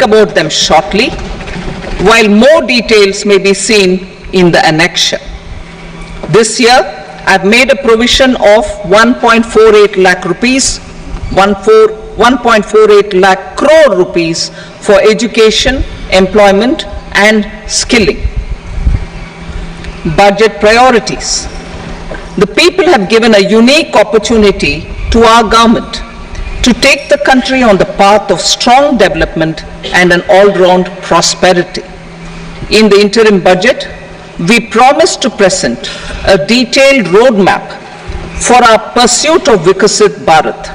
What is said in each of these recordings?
about them shortly, while more details may be seen in the annexure. This year, I've made a provision of 1.48 lakh rupees, 1.48 lakh crore rupees for education, employment and skilling. Budget priorities. The people have given a unique opportunity to our government to take the country on the path of strong development and an all-round prosperity. In the interim budget, we promise to present a detailed roadmap for our pursuit of Vikasit Bharat.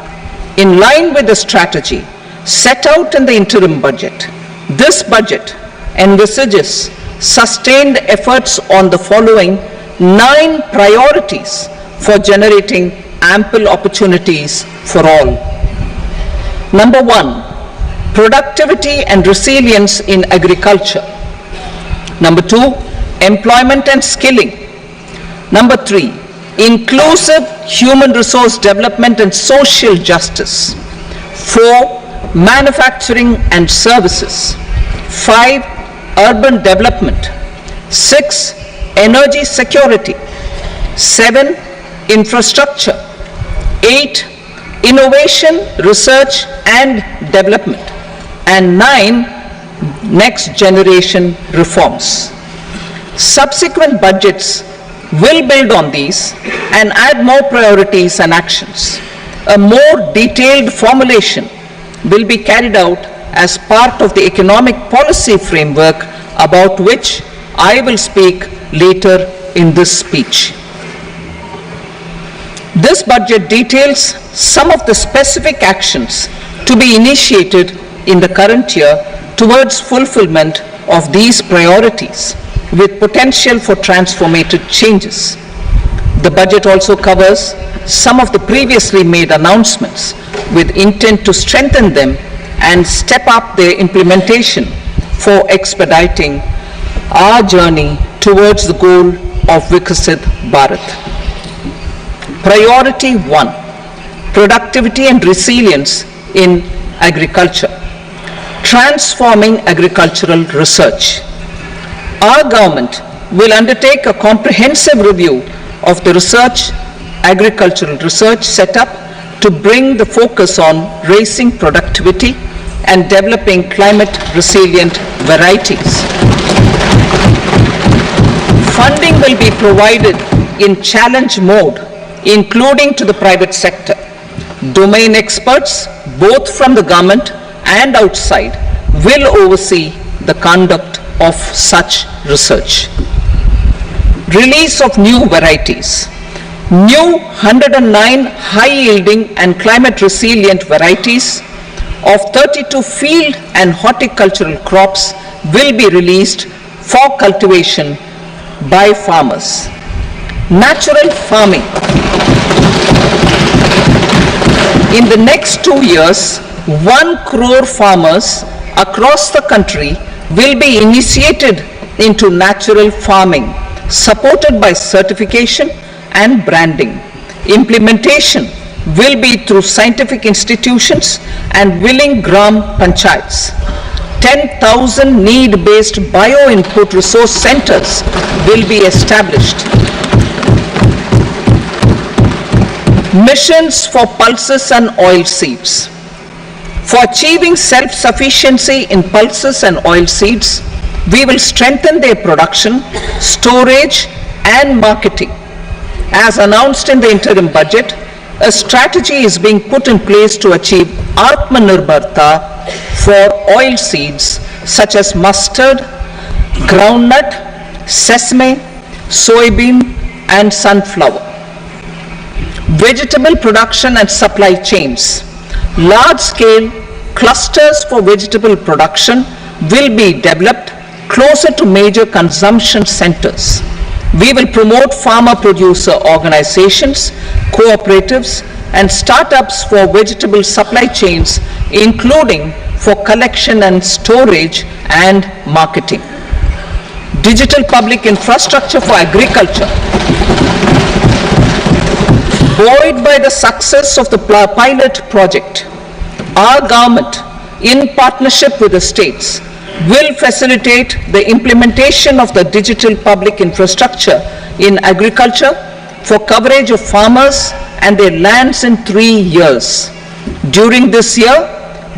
In line with the strategy set out in the interim budget, this budget envisages sustained efforts on the following 9 priorities for generating ample opportunities for all. Number 1, productivity and resilience in agriculture. Number 2, employment and skilling. Number 3, inclusive human resource development and social justice. 4, manufacturing and services. 5, urban development. 6, energy security. 7, infrastructure. 8, innovation, research and development. And 9, next generation reforms. Subsequent budgets will build on these and add more priorities and actions. A more detailed formulation will be carried out as part of the economic policy framework about which I will speak later in this speech. This budget details some of the specific actions to be initiated in the current year towards fulfillment of these priorities with potential for transformative changes. The budget also covers some of the previously made announcements with intent to strengthen them and step up their implementation for expediting our journey towards the goal of Vikasit Bharat. Priority 1, productivity and resilience in agriculture. Transforming agricultural research. Our government will undertake a comprehensive review of the agricultural research setup to bring the focus on raising productivity and developing climate-resilient varieties. Funding will be provided in challenge mode, including to the private sector. Domain experts, both from the government and outside, will oversee the conduct of such research. Release of new varieties. New 109 high-yielding and climate-resilient varieties of 32 field and horticultural crops will be released for cultivation by farmers. Natural farming. In the next 2 years, 1 crore farmers across the country will be initiated into natural farming, supported by certification and branding. Implementation will be through scientific institutions and willing gram panchayats. 10,000 need-based bio-input resource centers will be established. Missions for pulses and oil seeds. For achieving self-sufficiency in pulses and oil seeds, we will strengthen their production, storage and marketing. As announced in the interim budget, a strategy is being put in place to achieve Atmanirbharta for oil seeds such as mustard, groundnut, sesame, soybean and sunflower. Vegetable production and supply chains. Large-scale clusters for vegetable production will be developed closer to major consumption centers. We will promote farmer-producer organizations, cooperatives, and startups for vegetable supply chains, including for collection and storage and marketing. Digital public infrastructure for agriculture. Buoyed by the success of the pilot project, our government in partnership with the states, will facilitate the implementation of the digital public infrastructure in agriculture for coverage of farmers and their lands in 3 years. During this year,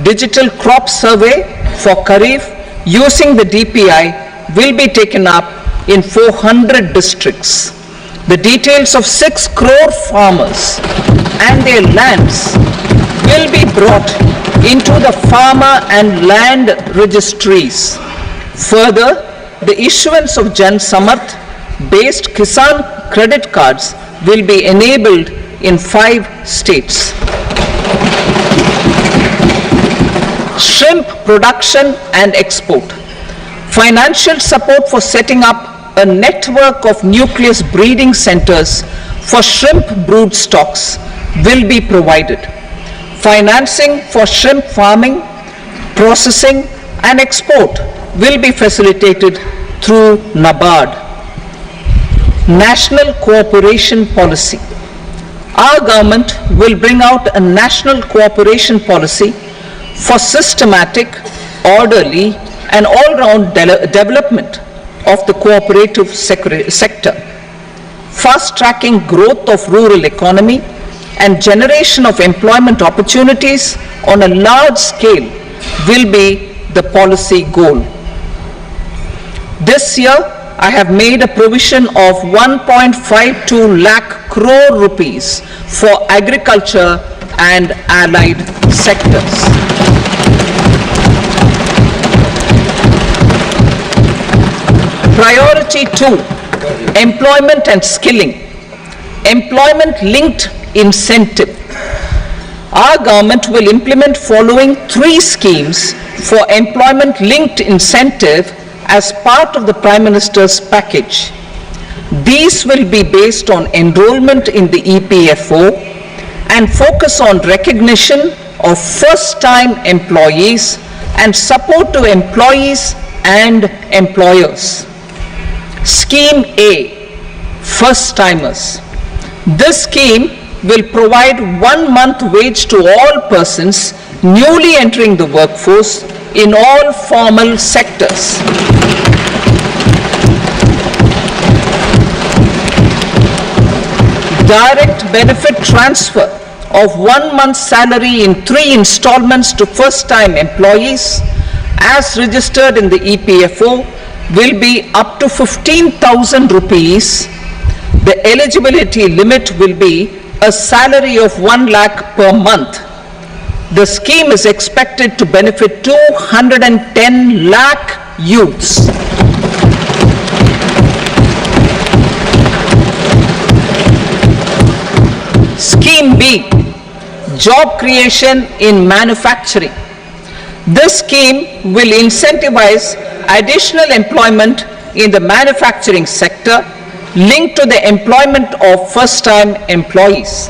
digital crop survey for Kharif using the DPI will be taken up in 400 districts. The details of 6 crore farmers and their lands will be brought into the farmer and land registries. Further, the issuance of Jan Samarth based Kisan credit cards will be enabled in 5 states. Shrimp production and export. Financial support for setting up a network of nucleus breeding centers for shrimp brood stocks will be provided. Financing for shrimp farming, processing and export will be facilitated through NABARD. National cooperation policy. Our government will bring out a national cooperation policy for systematic, orderly and all-round development of the cooperative sector, fast-tracking growth of rural economy and generation of employment opportunities on a large scale will be the policy goal. This year, I have made a provision of 1.52 lakh crore rupees for agriculture and allied sectors. Priority 2, employment and skilling. Employment linked incentive. Our government will implement following 3 schemes for employment linked incentive as part of the Prime Minister's package. These will be based on enrollment in the EPFO and focus on recognition of first-time employees and support to employees and employers. Scheme A, first-timers. This scheme will provide 1 month wage to all persons newly entering the workforce in all formal sectors. Direct benefit transfer of 1 month's salary in 3 installments to first-time employees as registered in the EPFO will be up to 15,000 rupees. The eligibility limit will be a salary of 1 lakh per month. The scheme is expected to benefit 210 lakh youths. Scheme B, job creation in manufacturing. This scheme will incentivize additional employment in the manufacturing sector linked to the employment of first-time employees.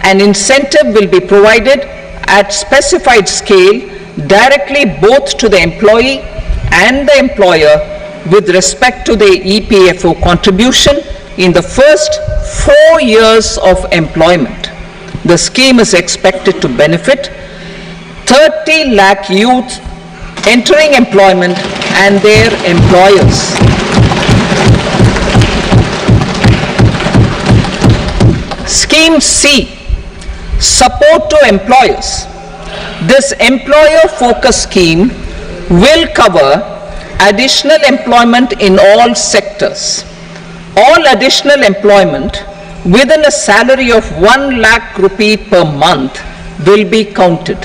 An incentive will be provided at specified scale directly both to the employee and the employer with respect to the EPFO contribution in the first 4 years of employment. The scheme is expected to benefit 30 lakh youth entering employment and their employers. Scheme C, support to employers. This employer-focused scheme will cover additional employment in all sectors. All additional employment within a salary of 1 lakh rupee per month will be counted.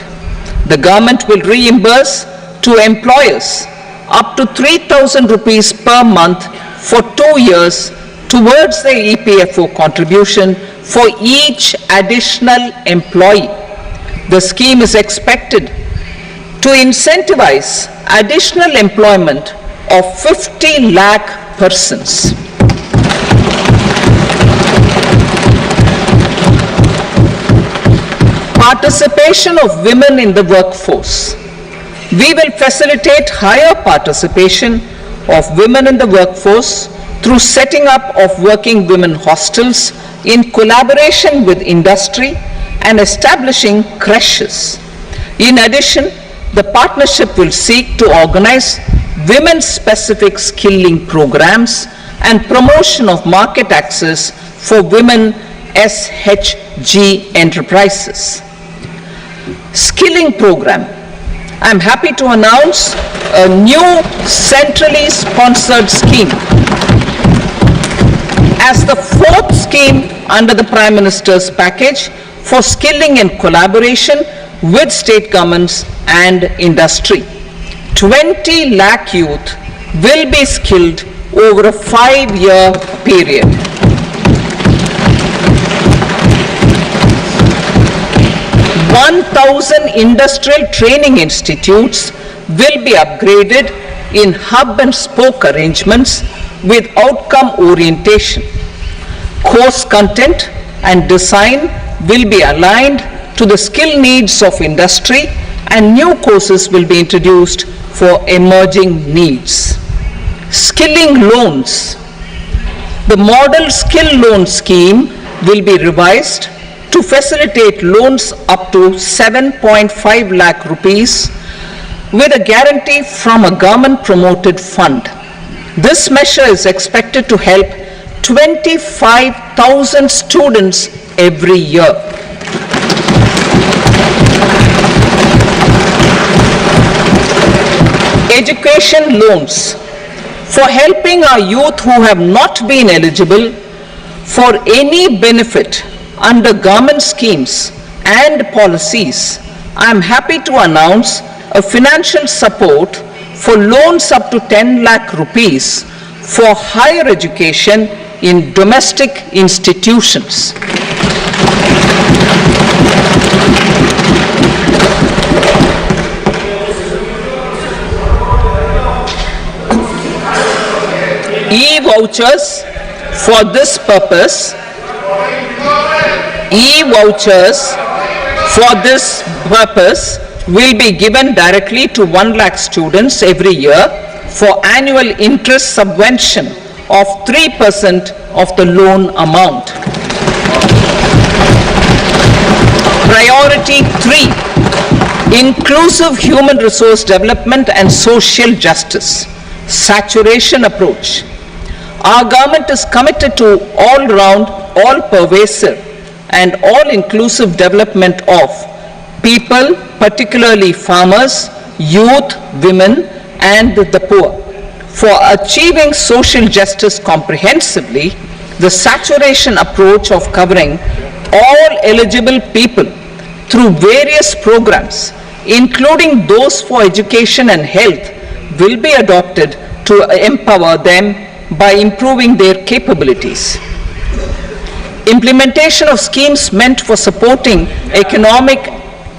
The government will reimburse to employers up to 3,000 rupees per month for 2 years towards the EPFO contribution for each additional employee. The scheme is expected to incentivize additional employment of 50 lakh persons. Participation of women in the workforce. We will facilitate higher participation of women in the workforce through setting up of working women hostels in collaboration with industry and establishing creches. In addition, the partnership will seek to organize women-specific skilling programs and promotion of market access for women SHG enterprises. Skilling program. I'm happy to announce a new centrally sponsored scheme as the fourth scheme under the Prime Minister's package for skilling in collaboration with state governments and industry. 20 lakh youth will be skilled over a 5-year period. $1,000 industrial training institutes will be upgraded in hub and spoke arrangements with outcome orientation. Course content and design will be aligned to the skill needs of industry, and new courses will be introduced for emerging needs. Skilling loans. The model skill loan scheme will be revised to facilitate loans up to 7.5 lakh rupees with a guarantee from a government promoted fund. This measure is expected to help 25,000 students every year. Education loans. For helping our youth who have not been eligible for any benefit under government schemes and policies, I am happy to announce a financial support for loans up to 10 lakh rupees for higher education in domestic institutions. E-vouchers for this purpose. E-vouchers for this purpose will be given directly to 1 lakh students every year for annual interest subvention of 3% of the loan amount. Priority 3, inclusive human resource development and social justice, saturation approach. Our government is committed to all-round, all-pervasive and all-inclusive development of people, particularly farmers, youth, women, and the poor. For achieving social justice comprehensively, the saturation approach of covering all eligible people through various programs, including those for education and health, will be adopted to empower them by improving their capabilities. Implementation of schemes meant for supporting economic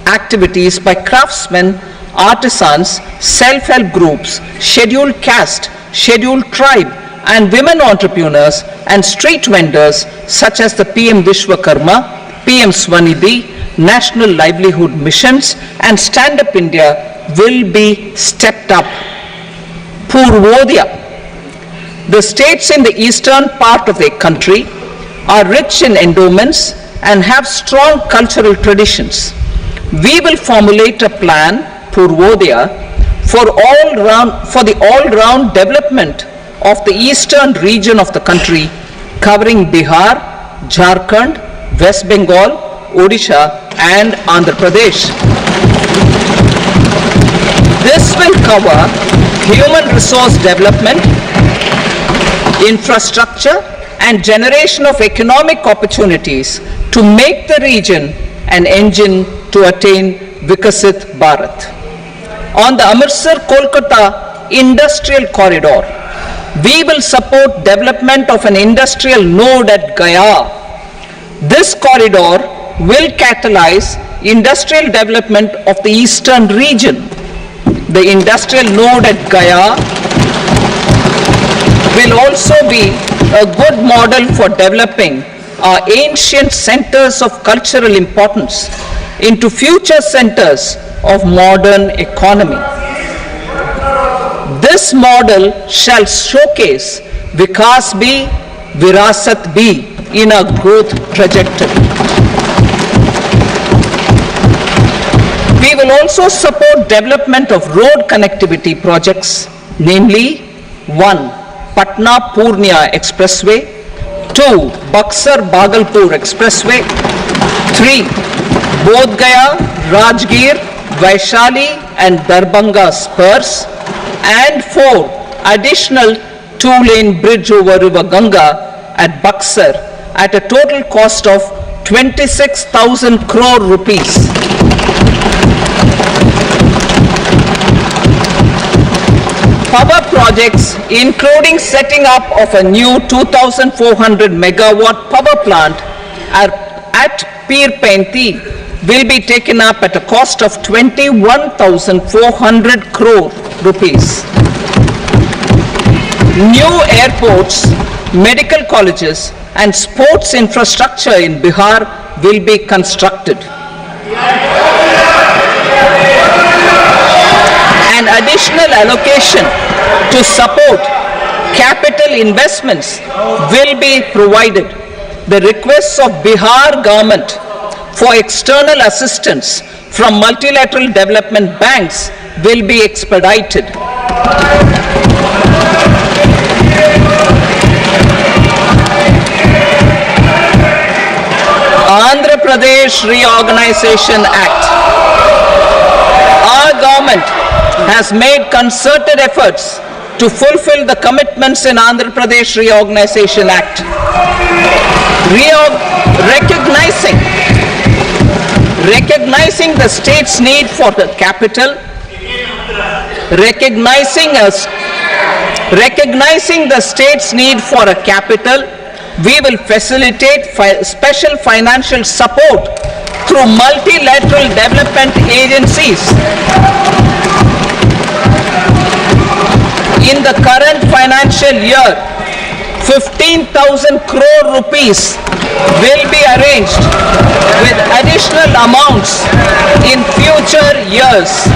activities by craftsmen, artisans, self-help groups, scheduled caste, scheduled tribe, and women entrepreneurs and street vendors such as the PM Vishwakarma, PM Swanidhi, National Livelihood Missions, and Stand Up India will be stepped up. Purvodaya. The states in the eastern part of the country are rich in endowments and have strong cultural traditions. We will formulate a plan, Purvodaya, for the all-round development of the eastern region of the country, covering Bihar, Jharkhand, West Bengal, Odisha, and Andhra Pradesh. This will cover human resource development, infrastructure, and generation of economic opportunities to make the region an engine to attain Vikasit Bharat. On the Amritsar-Kolkata Industrial Corridor, we will support development of an industrial node at Gaya. This corridor will catalyze industrial development of the eastern region. The industrial node at Gaya will also be a good model for developing our ancient centers of cultural importance into future centers of modern economy. This model shall showcase Vikas B, Virasat B in a growth trajectory. We will also support development of road connectivity projects, namely 1. Patna-Purnia Expressway, 2. Buxar-Bhagalpur Expressway, 3. Bodh Gaya, Rajgir, Vaishali and Darbhanga spurs, and 4. Additional 2-lane bridge over River Ganga at Buxar at a total cost of 26,000 crore rupees. Power projects, including setting up of a new 2,400 megawatt power plant at Pirpainti, will be taken up at a cost of 21,400 crore rupees. New airports, medical colleges and sports infrastructure in Bihar will be constructed. An additional allocation to support capital investments will be provided. The requests of Bihar government for external assistance from multilateral development banks will be expedited. Andhra Pradesh Reorganization Act. Our government has made concerted efforts to fulfill the commitments in Andhra Pradesh Reorganization Act. Recognizing the state's need for the capital, recognizing the state's need for a capital, we will facilitate special financial support through multilateral development agencies. In the current financial year, 15,000 crore rupees will be arranged with additional amounts in future years.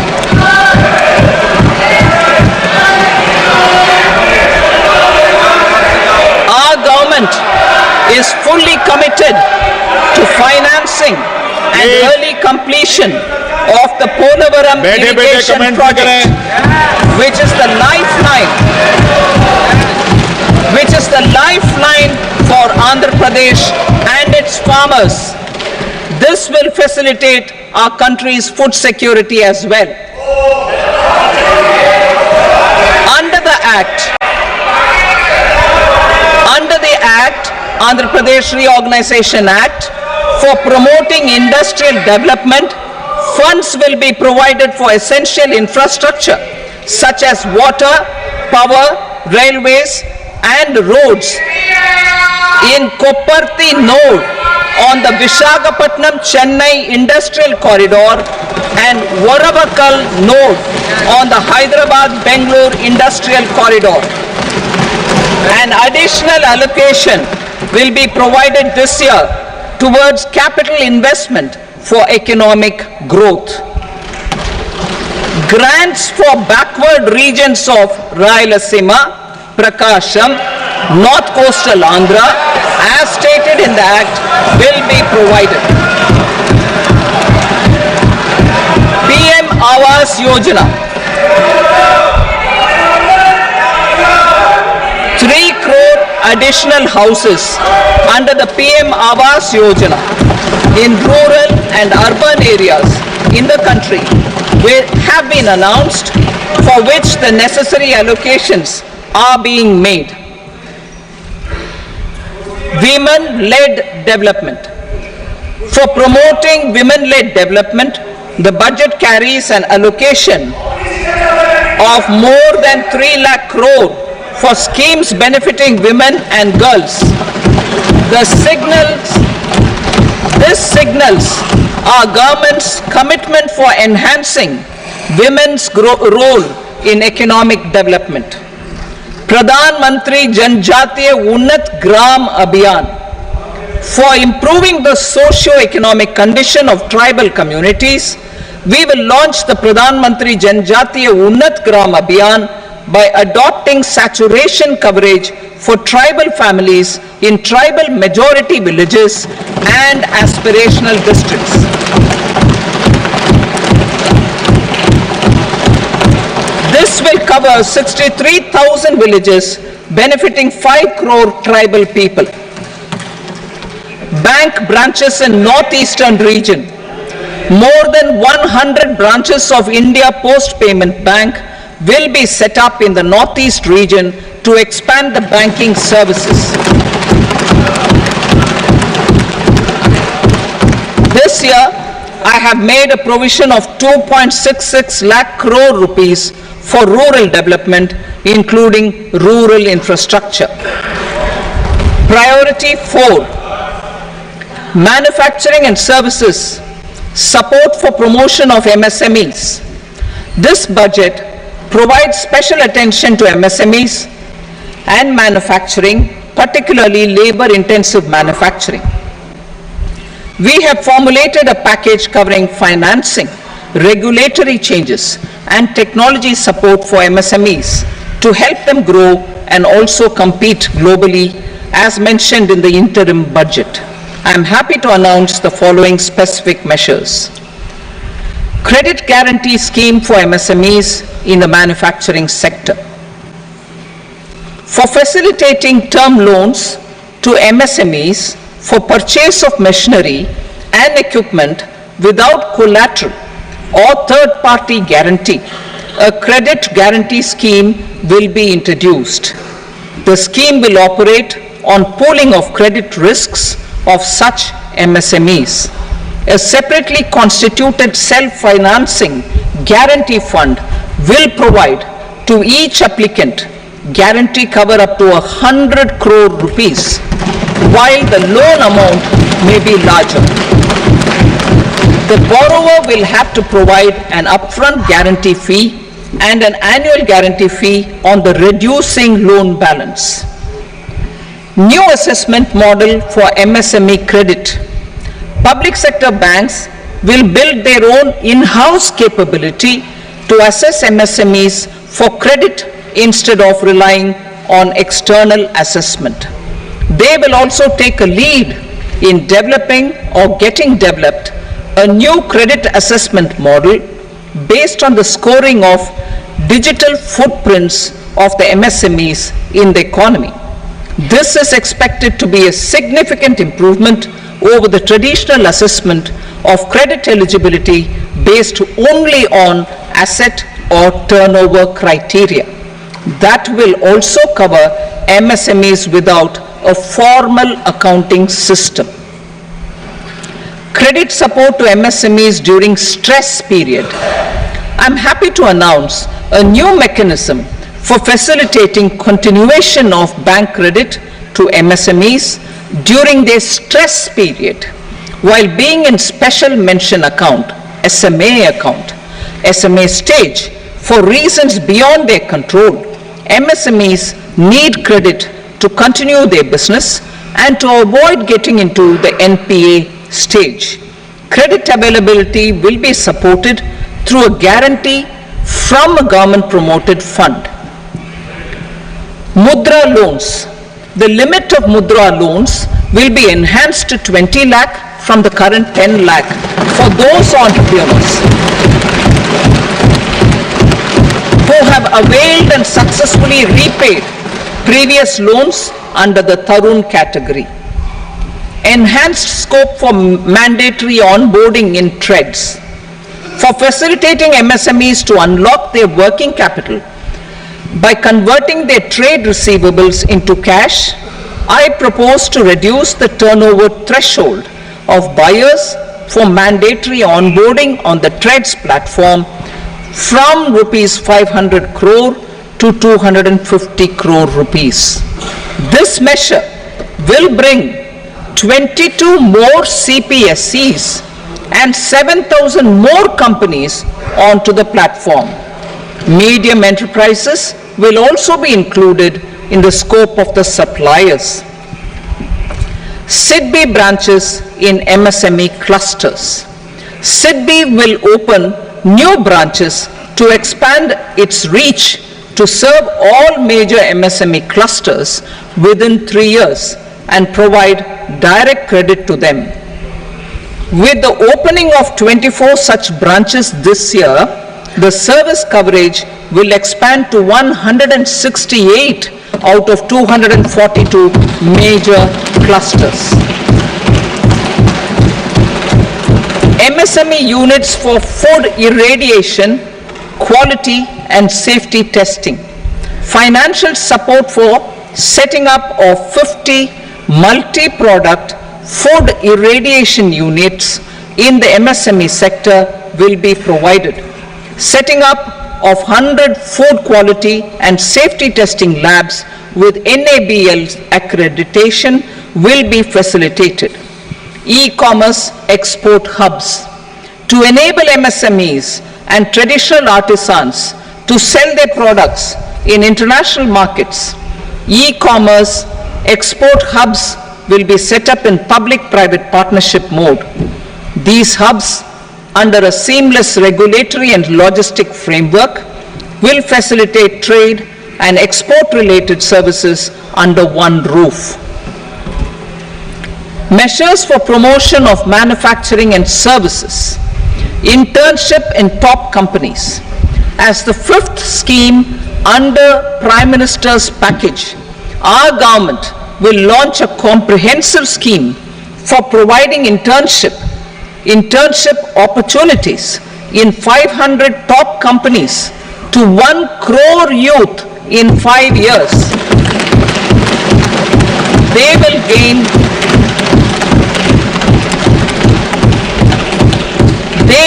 Our government is fully committed to financing and early completion of the Polavaram irrigation project, which is the lifeline for Andhra Pradesh and its farmers. This will facilitate our country's food security as well. Under the Andhra Pradesh Reorganization Act, for promoting industrial development, funds will be provided for essential infrastructure such as water, power, railways and roads. In Kopparthi node on the Visakhapatnam-Chennai Industrial Corridor and Varavakal node on the Hyderabad-Bangalore Industrial Corridor. An additional allocation will be provided this year towards capital investment for economic growth. Grants for backward regions of Rayalaseema, Prakasham, North Coastal Andhra, as stated in the Act, will be provided. PM Awas Yojana. 3 crore additional houses under the PM Awas Yojana in rural and urban areas in the country have been announced, for which the necessary allocations are being made. Women-led development. For promoting women-led development, the budget carries an allocation of more than 3 lakh crore for schemes benefiting women and girls. This signals our government's commitment for enhancing women's role in economic development. Pradhan Mantri Janjatiya Unnat Gram Abhiyan. For improving the socio-economic condition of tribal communities, we will launch the Pradhan Mantri Janjatiya Unnat Gram Abhiyan by adopting saturation coverage for tribal families in tribal majority villages and aspirational districts. cover 63,000 villages, benefiting 5 crore tribal people. Bank branches in northeastern region. More than 100 branches of India Post Payment Bank will be set up in the northeast region to expand the banking services. This year, I have made a provision of 2.66 lakh crore rupees for rural development, including rural infrastructure. Priority 4, manufacturing and services, support for promotion of MSMEs. This budget provides special attention to MSMEs and manufacturing, particularly labor-intensive manufacturing. We have formulated a package covering financing, regulatory changes, and technology support for MSMEs to help them grow and also compete globally, as mentioned in the interim budget. I am happy to announce the following specific measures. Credit guarantee scheme for MSMEs in the manufacturing sector. For facilitating term loans to MSMEs for purchase of machinery and equipment without collateral or third-party guarantee, a credit guarantee scheme will be introduced. The scheme will operate on pooling of credit risks of such MSMEs. A separately constituted self-financing guarantee fund will provide to each applicant guarantee cover up to 100 crore rupees, while the loan amount may be larger. The borrower will have to provide an upfront guarantee fee and an annual guarantee fee on the reducing loan balance. New assessment model for MSME credit. Public sector banks will build their own in-house capability to assess MSMEs for credit instead of relying on external assessment. They will also take a lead in developing or getting developed a new credit assessment model based on the scoring of digital footprints of the MSMEs in the economy. This is expected to be a significant improvement over the traditional assessment of credit eligibility based only on asset or turnover criteria. That will also cover MSMEs without a formal accounting system. Credit support to MSMEs during stress period. I'm happy to announce a new mechanism for facilitating continuation of bank credit to MSMEs during their stress period while being in special mention account, SMA stage, for reasons beyond their control. MSMEs need credit to continue their business and to avoid getting into the NPA stage. Credit availability will be supported through a guarantee from a government-promoted fund. Mudra loans. The limit of Mudra loans will be enhanced to 20 lakh from the current 10 lakh for those entrepreneurs who have availed and successfully repaid previous loans under the Tarun category. Enhanced scope for mandatory onboarding in trades. For facilitating MSMEs to unlock their working capital by converting their trade receivables into cash, I propose to reduce the turnover threshold of buyers for mandatory onboarding on the trades platform from rupees 500 crore to 250 crore rupees. This measure will bring 22 more CPSCs and 7,000 more companies onto the platform. Medium enterprises will also be included in the scope of the suppliers. SIDBI branches in MSME clusters. SIDBI will open new branches to expand its reach to serve all major MSME clusters within 3 years and provide direct credit to them. With the opening of 24 such branches this year, The service coverage will expand to 168 out of 242 major clusters. MSME units for food irradiation, quality and safety testing. Financial support for setting up of 50 multi-product food irradiation units in the MSME sector will be provided. Setting up of 100 food quality and safety testing labs with NABL accreditation will be facilitated. E-commerce export hubs. To enable MSMEs and traditional artisans to sell their products in international markets, e-commerce export hubs will be set up in public-private partnership mode. These hubs, under a seamless regulatory and logistic framework, will facilitate trade and export-related services under one roof. Measures for promotion of manufacturing and services. Internship in top companies. As the fifth scheme under Prime Minister's package, our government will launch a comprehensive scheme for providing internship opportunities in 500 top companies to 1 crore youth in 5 years. They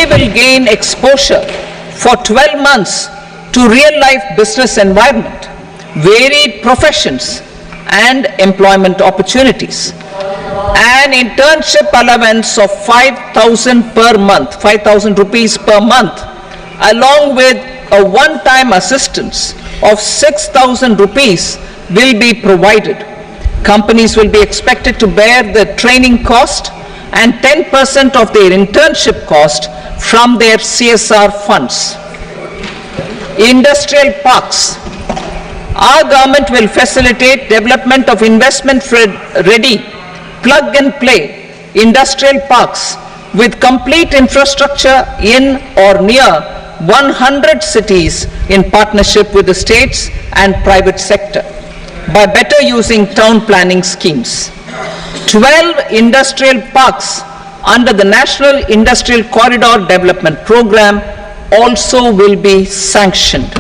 will gain exposure for 12 months to real-life business environment, varied professions, and employment opportunities. An internship allowance of 5,000 per month, 5,000 rupees per month, along with a one-time assistance of 6,000 rupees will be provided. Companies will be expected to bear the training cost and 10% of their internship cost from their CSR funds. Industrial parks. Our government will facilitate development of investment-ready, plug-and-play industrial parks with complete infrastructure in or near 100 cities in partnership with the states and private sector by better using town planning schemes. 12 industrial parks under the National Industrial Corridor Development Program also will be sanctioned.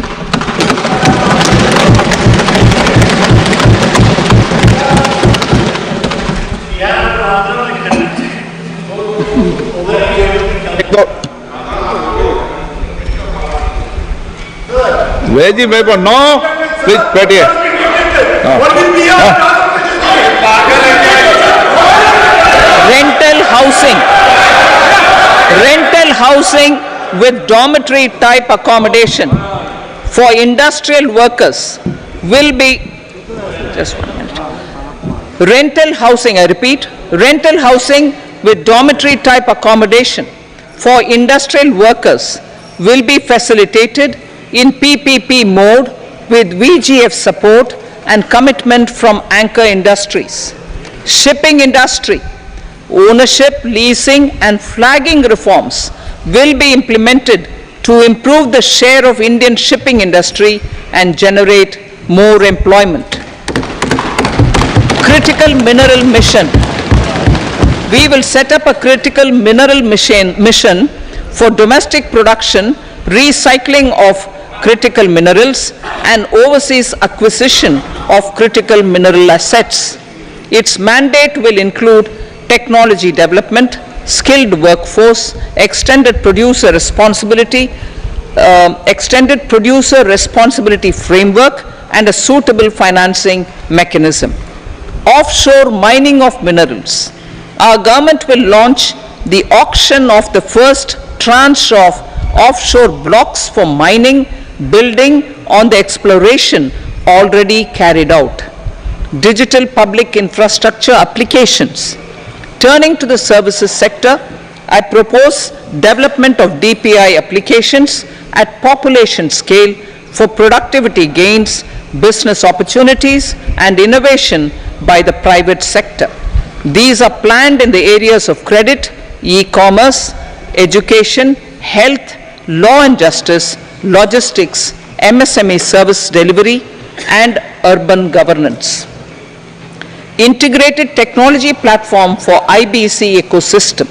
Veggie paper, no. Please, put here. Rental housing with dormitory type accommodation for industrial workers will be, just 1 minute. Rental housing, I repeat, rental housing with dormitory type accommodation for industrial workers will be facilitated in PPP mode with VGF support and commitment from anchor industries. Shipping industry, ownership, leasing and flagging reforms will be implemented to improve the share of Indian shipping industry and generate more employment. Critical mineral mission. We will set up a critical mineral mission for domestic production, recycling of critical minerals and overseas acquisition of critical mineral assets. Its mandate will include technology development, skilled workforce, extended producer responsibility framework and a suitable financing mechanism. Offshore mining of minerals. Our government will launch the auction of the first tranche of offshore blocks for mining, building on the exploration already carried out. Digital public infrastructure applications. Turning to the services sector, I propose development of DPI applications at population scale for productivity gains, business opportunities, and innovation by the private sector. These are planned in the areas of credit, e-commerce, education, health, law and justice, logistics, MSME service delivery, and urban governance. Integrated technology platform for IBC ecosystem.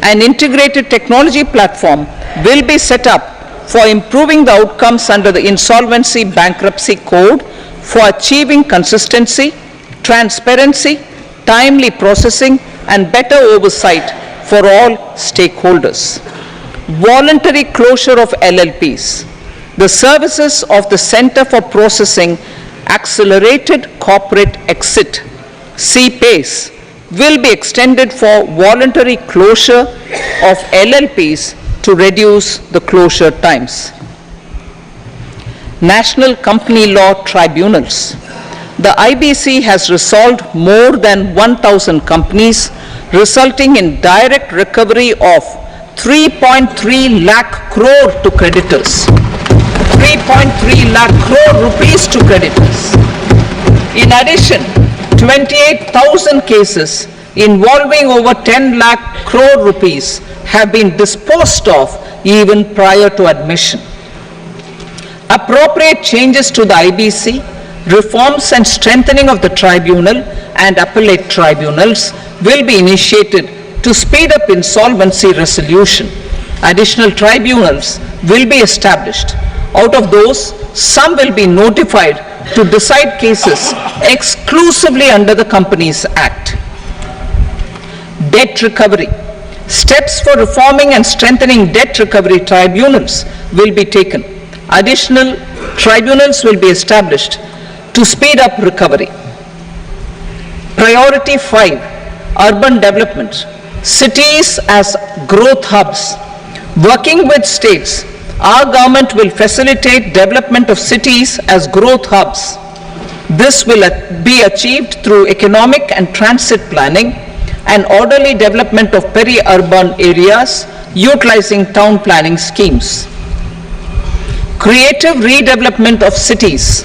An integrated technology platform will be set up for improving the outcomes under the Insolvency Bankruptcy Code for achieving consistency, transparency, timely processing, and better oversight for all stakeholders. Voluntary closure of LLPs. The services of the Center for Processing Accelerated Corporate Exit, CPACE, will be extended for voluntary closure of LLPs to reduce the closure times. National Company Law Tribunals. The IBC has resolved more than 1,000 companies, resulting in direct recovery of 3.3 lakh crore to creditors. 3.3 lakh crore rupees to creditors. In addition, 28,000 cases involving over 10 lakh crore rupees have been disposed of even prior to admission. Appropriate changes to the IBC, reforms and strengthening of the tribunal and appellate tribunals will be initiated to speed up insolvency resolution. Additional tribunals will be established. Out of those, some will be notified to decide cases exclusively under the Companies Act. Debt recovery. Steps for reforming and strengthening debt recovery tribunals will be taken. Additional tribunals will be established to speed up recovery. Priority 5, urban development. Cities as growth hubs. Working with states, our government will facilitate development of cities as growth hubs. This will be achieved through economic and transit planning and orderly development of peri-urban areas utilizing town planning schemes. Creative redevelopment of cities.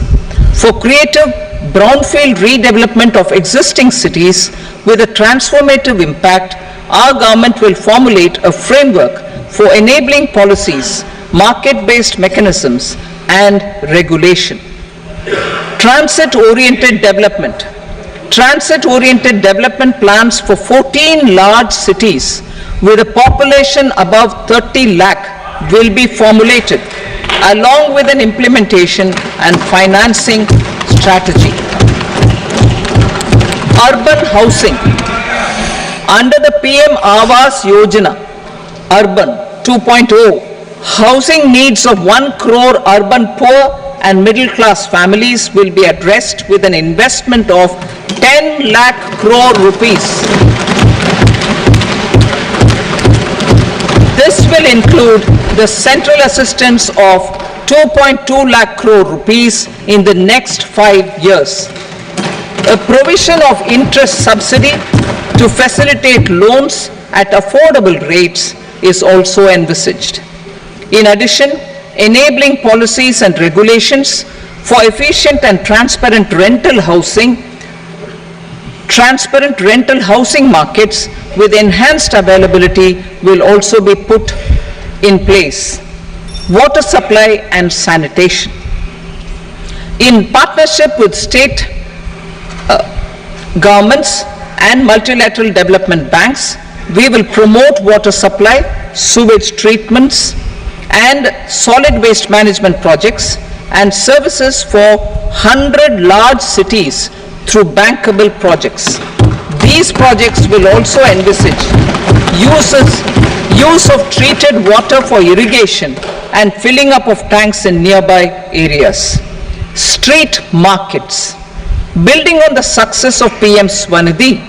For creative brownfield redevelopment of existing cities with a transformative impact, our government will formulate a framework for enabling policies, market-based mechanisms, and regulation. Transit-oriented development. Transit-oriented development plans for 14 large cities with a population above 30 lakh will be formulated, along with an implementation and financing strategy. Urban housing. Under the PM Awas Yojana, Urban 2.0, housing needs of 1 crore urban poor and middle class families will be addressed with an investment of 10 lakh crore rupees. This will include the central assistance of 2.2 lakh crore rupees in the next 5 years. A provision of interest subsidy to facilitate loans at affordable rates is also envisaged. In addition, enabling policies and regulations for efficient and transparent rental housing markets with enhanced availability will also be put in place. Water supply and sanitation. In partnership with state governments and multilateral development banks, we will promote water supply, sewage treatments, and solid waste management projects and services for 100 large cities through bankable projects. These projects will also envisage use of treated water for irrigation and filling up of tanks in nearby areas. Street markets. Building on the success of PM Swanidhi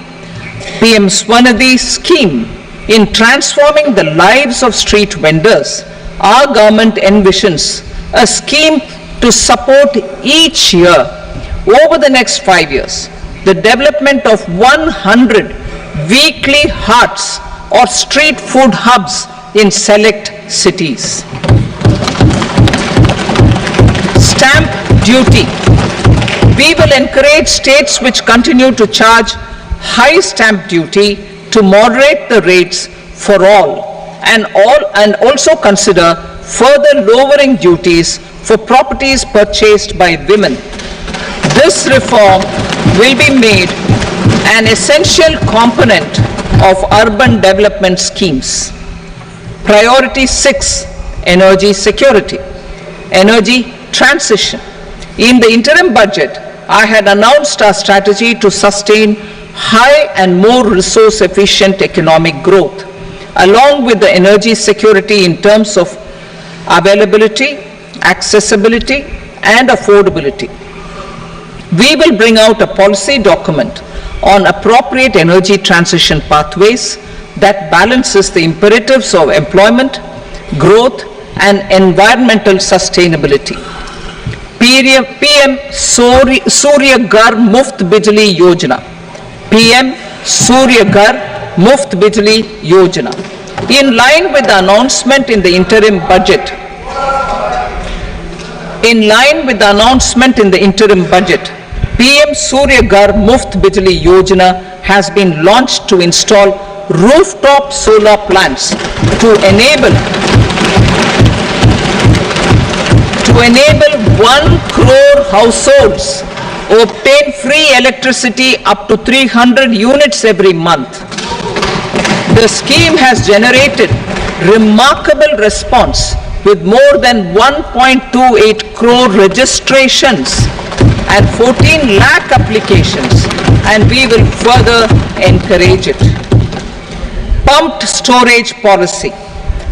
scheme in transforming the lives of street vendors, our government envisions a scheme to support each year over the next 5 years the development of 100 weekly hearts or street food hubs in select cities. Stamp duty. We will encourage states which continue to charge high stamp duty to moderate the rates for all and also consider further lowering duties for properties purchased by women. This reform will be made an essential component of urban development schemes. Priority 6, energy security, energy transition. In the interim budget, I had announced our strategy to sustain high and more resource efficient economic growth, along with the energy security in terms of availability, accessibility, and affordability. We will bring out a policy document on appropriate energy transition pathways that balances the imperatives of employment, growth, and environmental sustainability. PM Surya Ghar Muft Bijli Yojana. PM Surya Ghar Muft Bijli Yojana. In line with the announcement in the interim budget, PM Surya Ghar Muft Bijli Yojana has been launched to install rooftop solar plants to enable 1 crore households obtain free electricity up to 300 units every month. The scheme has generated remarkable response with more than 1.28 crore registrations and 14 lakh applications, and we will further encourage it. Pumped storage policy.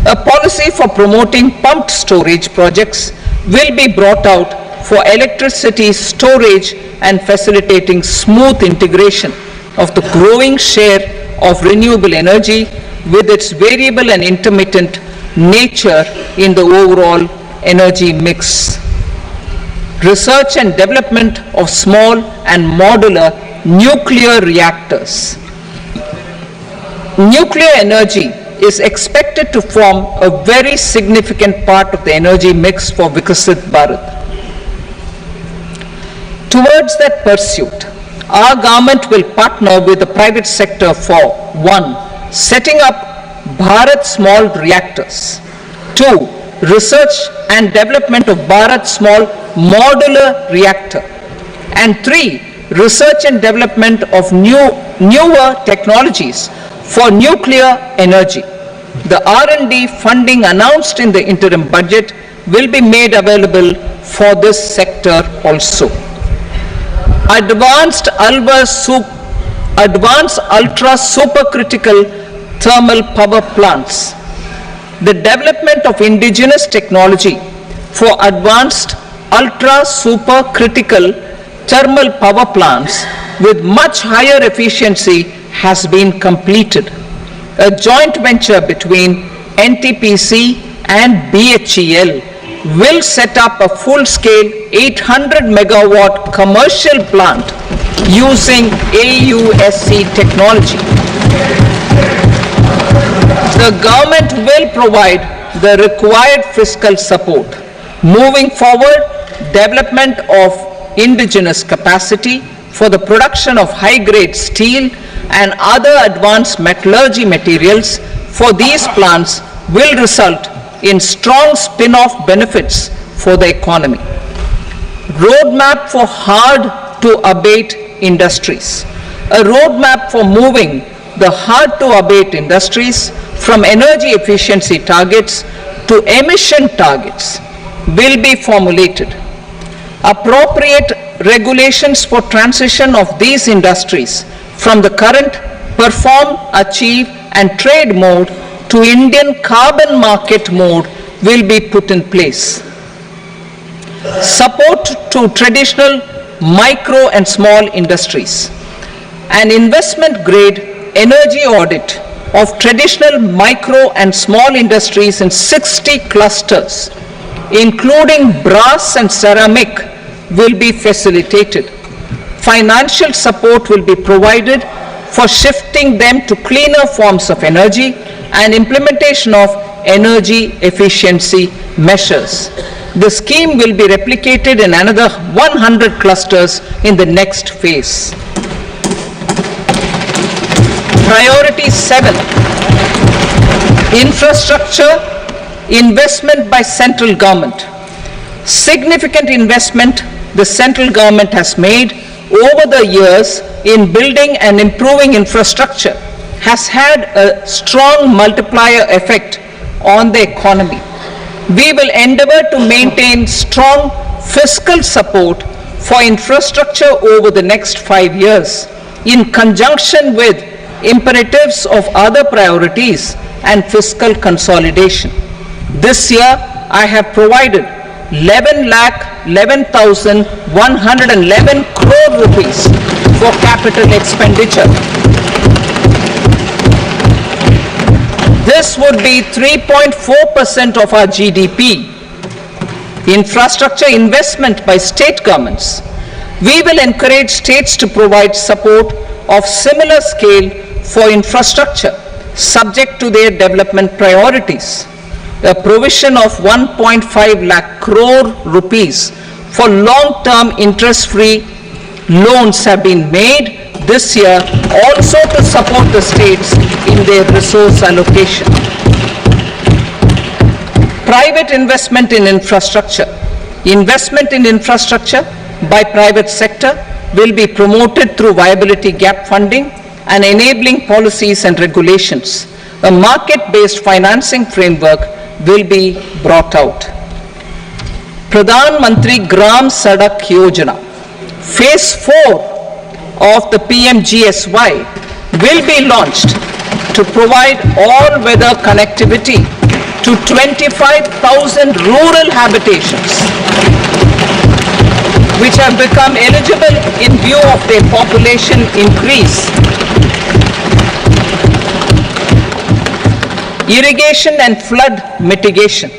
A policy for promoting pumped storage projects will be brought out for electricity storage and facilitating smooth integration of the growing share of renewable energy with its variable and intermittent nature in the overall energy mix. Research and development of small and modular nuclear reactors. Nuclear energy is expected to form a very significant part of the energy mix for Vikasit Bharat. Towards that pursuit, our government will partner with the private sector for 1. Setting up Bharat Small Reactors, 2. Research and development of Bharat Small Modular Reactor, and 3. Research and development of newer technologies for nuclear energy. The R&D funding announced in the interim budget will be made available for this sector also. Advanced ultra supercritical thermal power plants. The development of indigenous technology for advanced ultra supercritical thermal power plants with much higher efficiency has been completed. A joint venture between NTPC and BHEL will set up a full-scale 800 megawatt commercial plant using AUSC technology. The government will provide the required fiscal support. Moving forward, development of indigenous capacity for the production of high-grade steel and other advanced metallurgy materials for these plants will result in strong spin-off benefits for the economy. Roadmap for hard-to-abate industries. A roadmap for moving the hard-to-abate industries from energy efficiency targets to emission targets will be formulated. Appropriate regulations for transition of these industries from the current perform, achieve, and trade mode to Indian carbon market mode will be put in place. Support to traditional micro and small industries. An investment grade energy audit of traditional micro and small industries in 60 clusters, including brass and ceramic, will be facilitated. Financial support will be provided for shifting them to cleaner forms of energy and implementation of energy efficiency measures. The scheme will be replicated in another 100 clusters in the next phase. Priority 7, infrastructure, investment by central government. Significant investment the central government has made over the years in building and improving infrastructure has had a strong multiplier effect on the economy. We will endeavor to maintain strong fiscal support for infrastructure over the next 5 years in conjunction with imperatives of other priorities and fiscal consolidation. This year, I have provided 11,11,111 crore rupees for capital expenditure. This would be 3.4% of our GDP. Infrastructure investment by state governments. We will encourage states to provide support of similar scale for infrastructure, subject to their development priorities. A provision of 1.5 lakh crore rupees for long-term interest-free loans have been made this year also to support the states in their resource allocation. Private investment in infrastructure. Investment in infrastructure by private sector will be promoted through viability gap funding and enabling policies and regulations. A market-based financing framework will be brought out. Pradhan Mantri Gram Sadak Yojana, Phase 4 of the PMGSY will be launched to provide all-weather connectivity to 25,000 rural habitations, which have become eligible in view of their population increase. Irrigation and flood mitigation.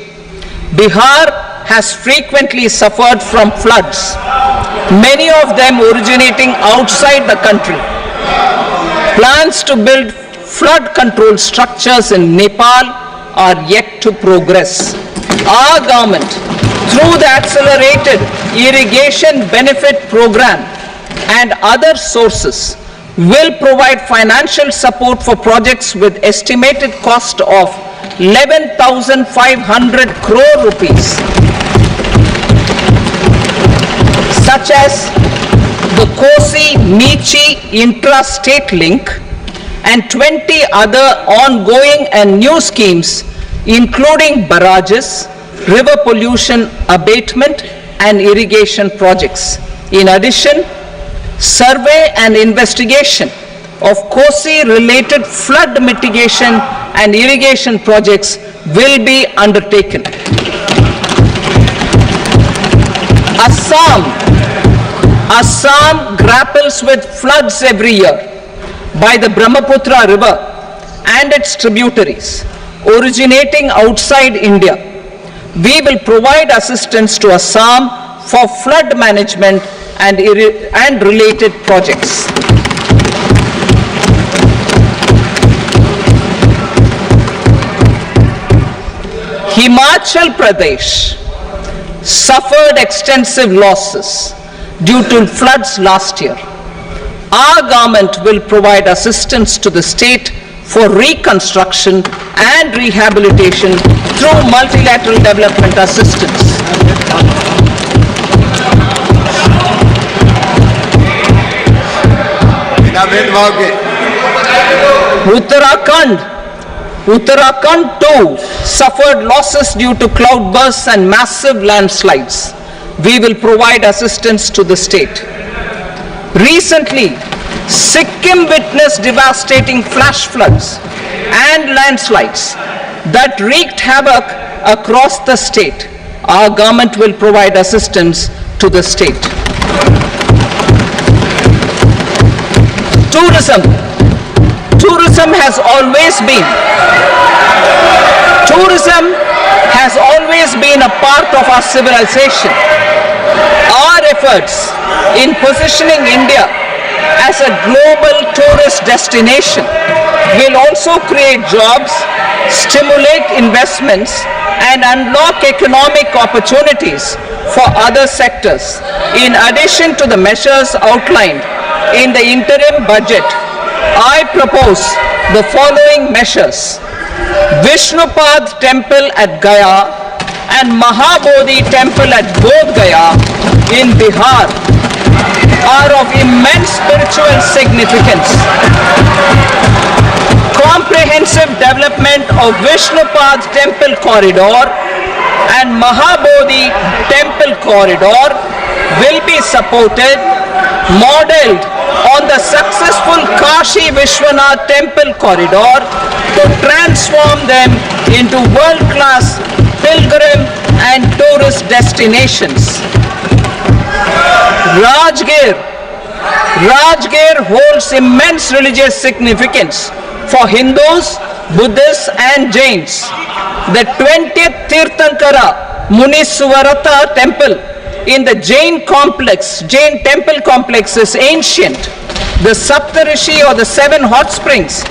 Bihar has frequently suffered from floods, many of them originating outside the country. Plans to build flood control structures in Nepal are yet to progress. Our government, through the Accelerated Irrigation Benefit Program and other sources, will provide financial support for projects with estimated cost of 11,500 crore rupees, such as the Kosi-Michi intra-state link and 20 other ongoing and new schemes, including barrages, river pollution abatement and irrigation projects. In addition, survey and investigation of Kosi-related flood mitigation and irrigation projects will be undertaken. Assam grapples with floods every year by the Brahmaputra River and its tributaries originating outside India. We will provide assistance to Assam for flood management and related projects. Himachal Pradesh suffered extensive losses due to floods last year. Our government will provide assistance to the state for reconstruction and rehabilitation through multilateral development assistance. Uttarakhand too suffered losses due to cloudbursts and massive landslides. We will provide assistance to the state. Recently, Sikkim witnessed devastating flash floods and landslides that wreaked havoc across the state. Our government will provide assistance to the state. Tourism. Tourism has always been a part of our civilization. Our efforts in positioning India as a global tourist destination will also create jobs, stimulate investments, and unlock economic opportunities for other sectors. In addition to the measures outlined in the interim budget, I propose the following measures. Vishnupad temple at Gaya and Mahabodhi temple at Bodh Gaya in Bihar are of immense spiritual significance. Comprehensive development of Vishnupad temple corridor and Mahabodhi temple corridor will be supported, modeled on the successful Kashi Vishwanath temple corridor to transform them into world-class pilgrim and tourist destinations. Rajgir holds immense religious significance for Hindus, Buddhists and Jains. The 20th Tirthankara Muniswarata temple in the Jain temple complex is ancient. The Saptarishi or the 7 hot springs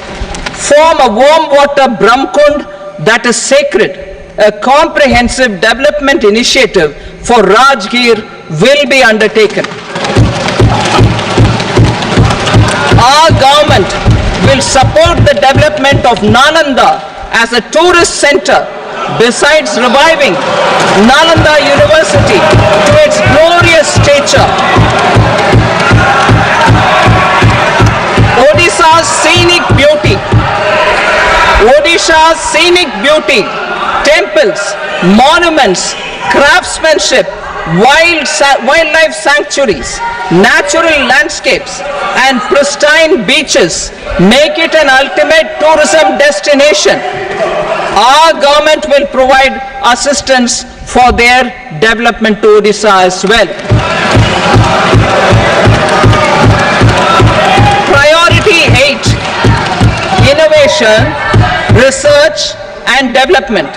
form a warm water Brahmkund that is sacred. A comprehensive development initiative for Rajgir will be undertaken. Our government will support the development of Nalanda as a tourist center, besides reviving Nalanda University to its glorious stature. Odisha's scenic beauty, temples, monuments, craftsmanship, wildlife sanctuaries, natural landscapes and pristine beaches make it an ultimate tourism destination. Our government will provide assistance for their development to Odisha as well. Priority 8, innovation, research and development.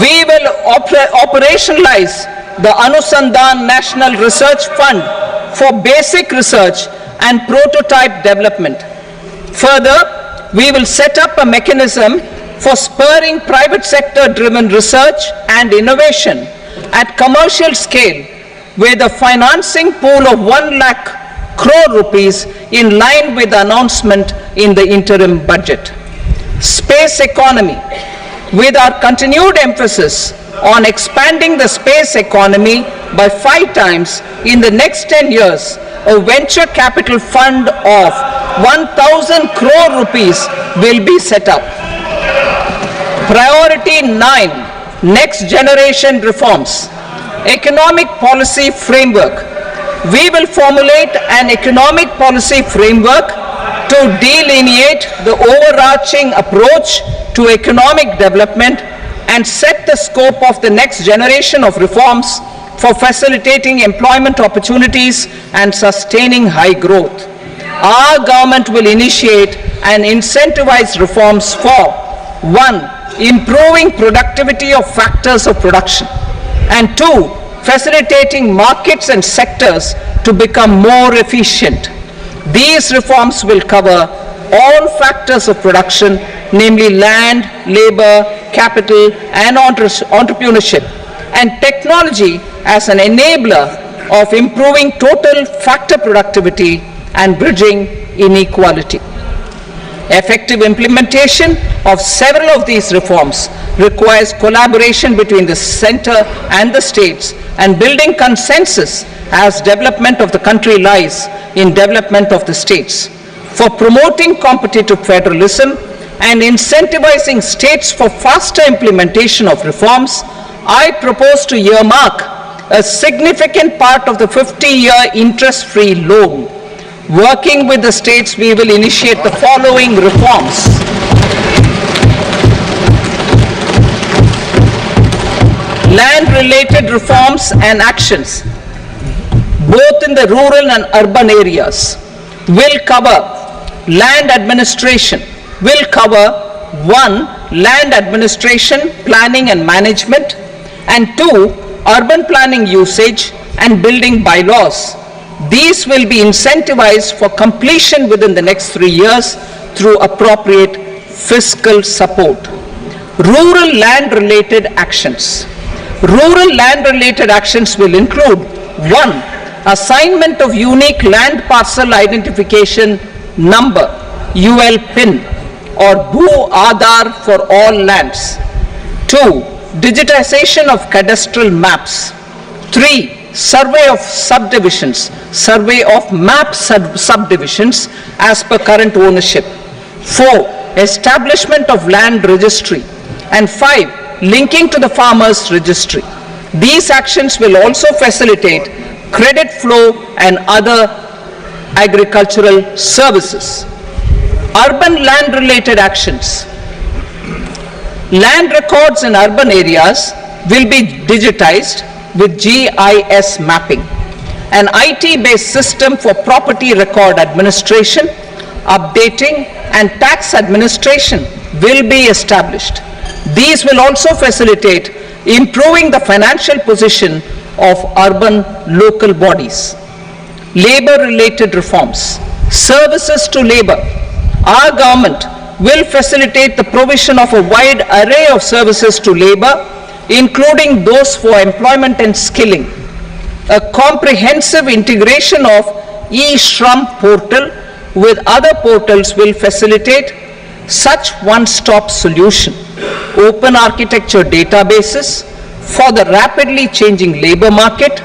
We will operationalize the Anusandhan National Research Fund for basic research and prototype development. Further, we will set up a mechanism for spurring private sector driven research and innovation at commercial scale with a financing pool of 1 lakh crore rupees in line with the announcement in the interim budget. Space economy. With our continued emphasis on expanding the space economy by 5 times in the next 10 years, a venture capital fund of 1,000 crore rupees will be set up. Priority 9, next generation reforms. Economic policy framework. We will formulate an economic policy framework to delineate the overarching approach to economic development and set the scope of the next generation of reforms for facilitating employment opportunities and sustaining high growth. Our government will initiate and incentivize reforms for 1. Improving productivity of factors of production, and 2. Facilitating markets and sectors to become more efficient. These reforms will cover all factors of production, namely land, labor, capital and entrepreneurship, and technology as an enabler of improving total factor productivity and bridging inequality. Effective implementation of several of these reforms requires collaboration between the center and the states and building consensus as development of the country lies in development of the states. For promoting competitive federalism and incentivizing states for faster implementation of reforms, I propose to earmark a significant part of the 50-year interest-free loan. Working with the states, we will initiate the following reforms. Land-related reforms and actions, both in the rural and urban areas, will cover land administration, will cover 1. Land administration, planning and management, and 2. Urban planning usage and building bylaws. These will be incentivized for completion within the next 3 years through appropriate fiscal support. Rural land-related actions. Rural land-related actions will include 1. Assignment of unique land parcel identification number, UL PIN, or Bhu Aadhar for all lands. 2. Digitization of cadastral maps. 3. Survey of subdivisions, survey of map subdivisions as per current ownership. 4. Establishment of land registry. And 5. Linking to the farmers registry. These actions will also facilitate credit flow and other agricultural services. Urban land related actions. Land records in urban areas will be digitized with GIS mapping. An IT-based system for property record administration, updating and tax administration will be established. These will also facilitate improving the financial position of urban local bodies. Labor-related reforms. Services to labor. Our government will facilitate the provision of a wide array of services to labor, including those for employment and skilling. A comprehensive integration of e-Shram portal with other portals will facilitate such one-stop solution. Open architecture databases for the rapidly changing labor market,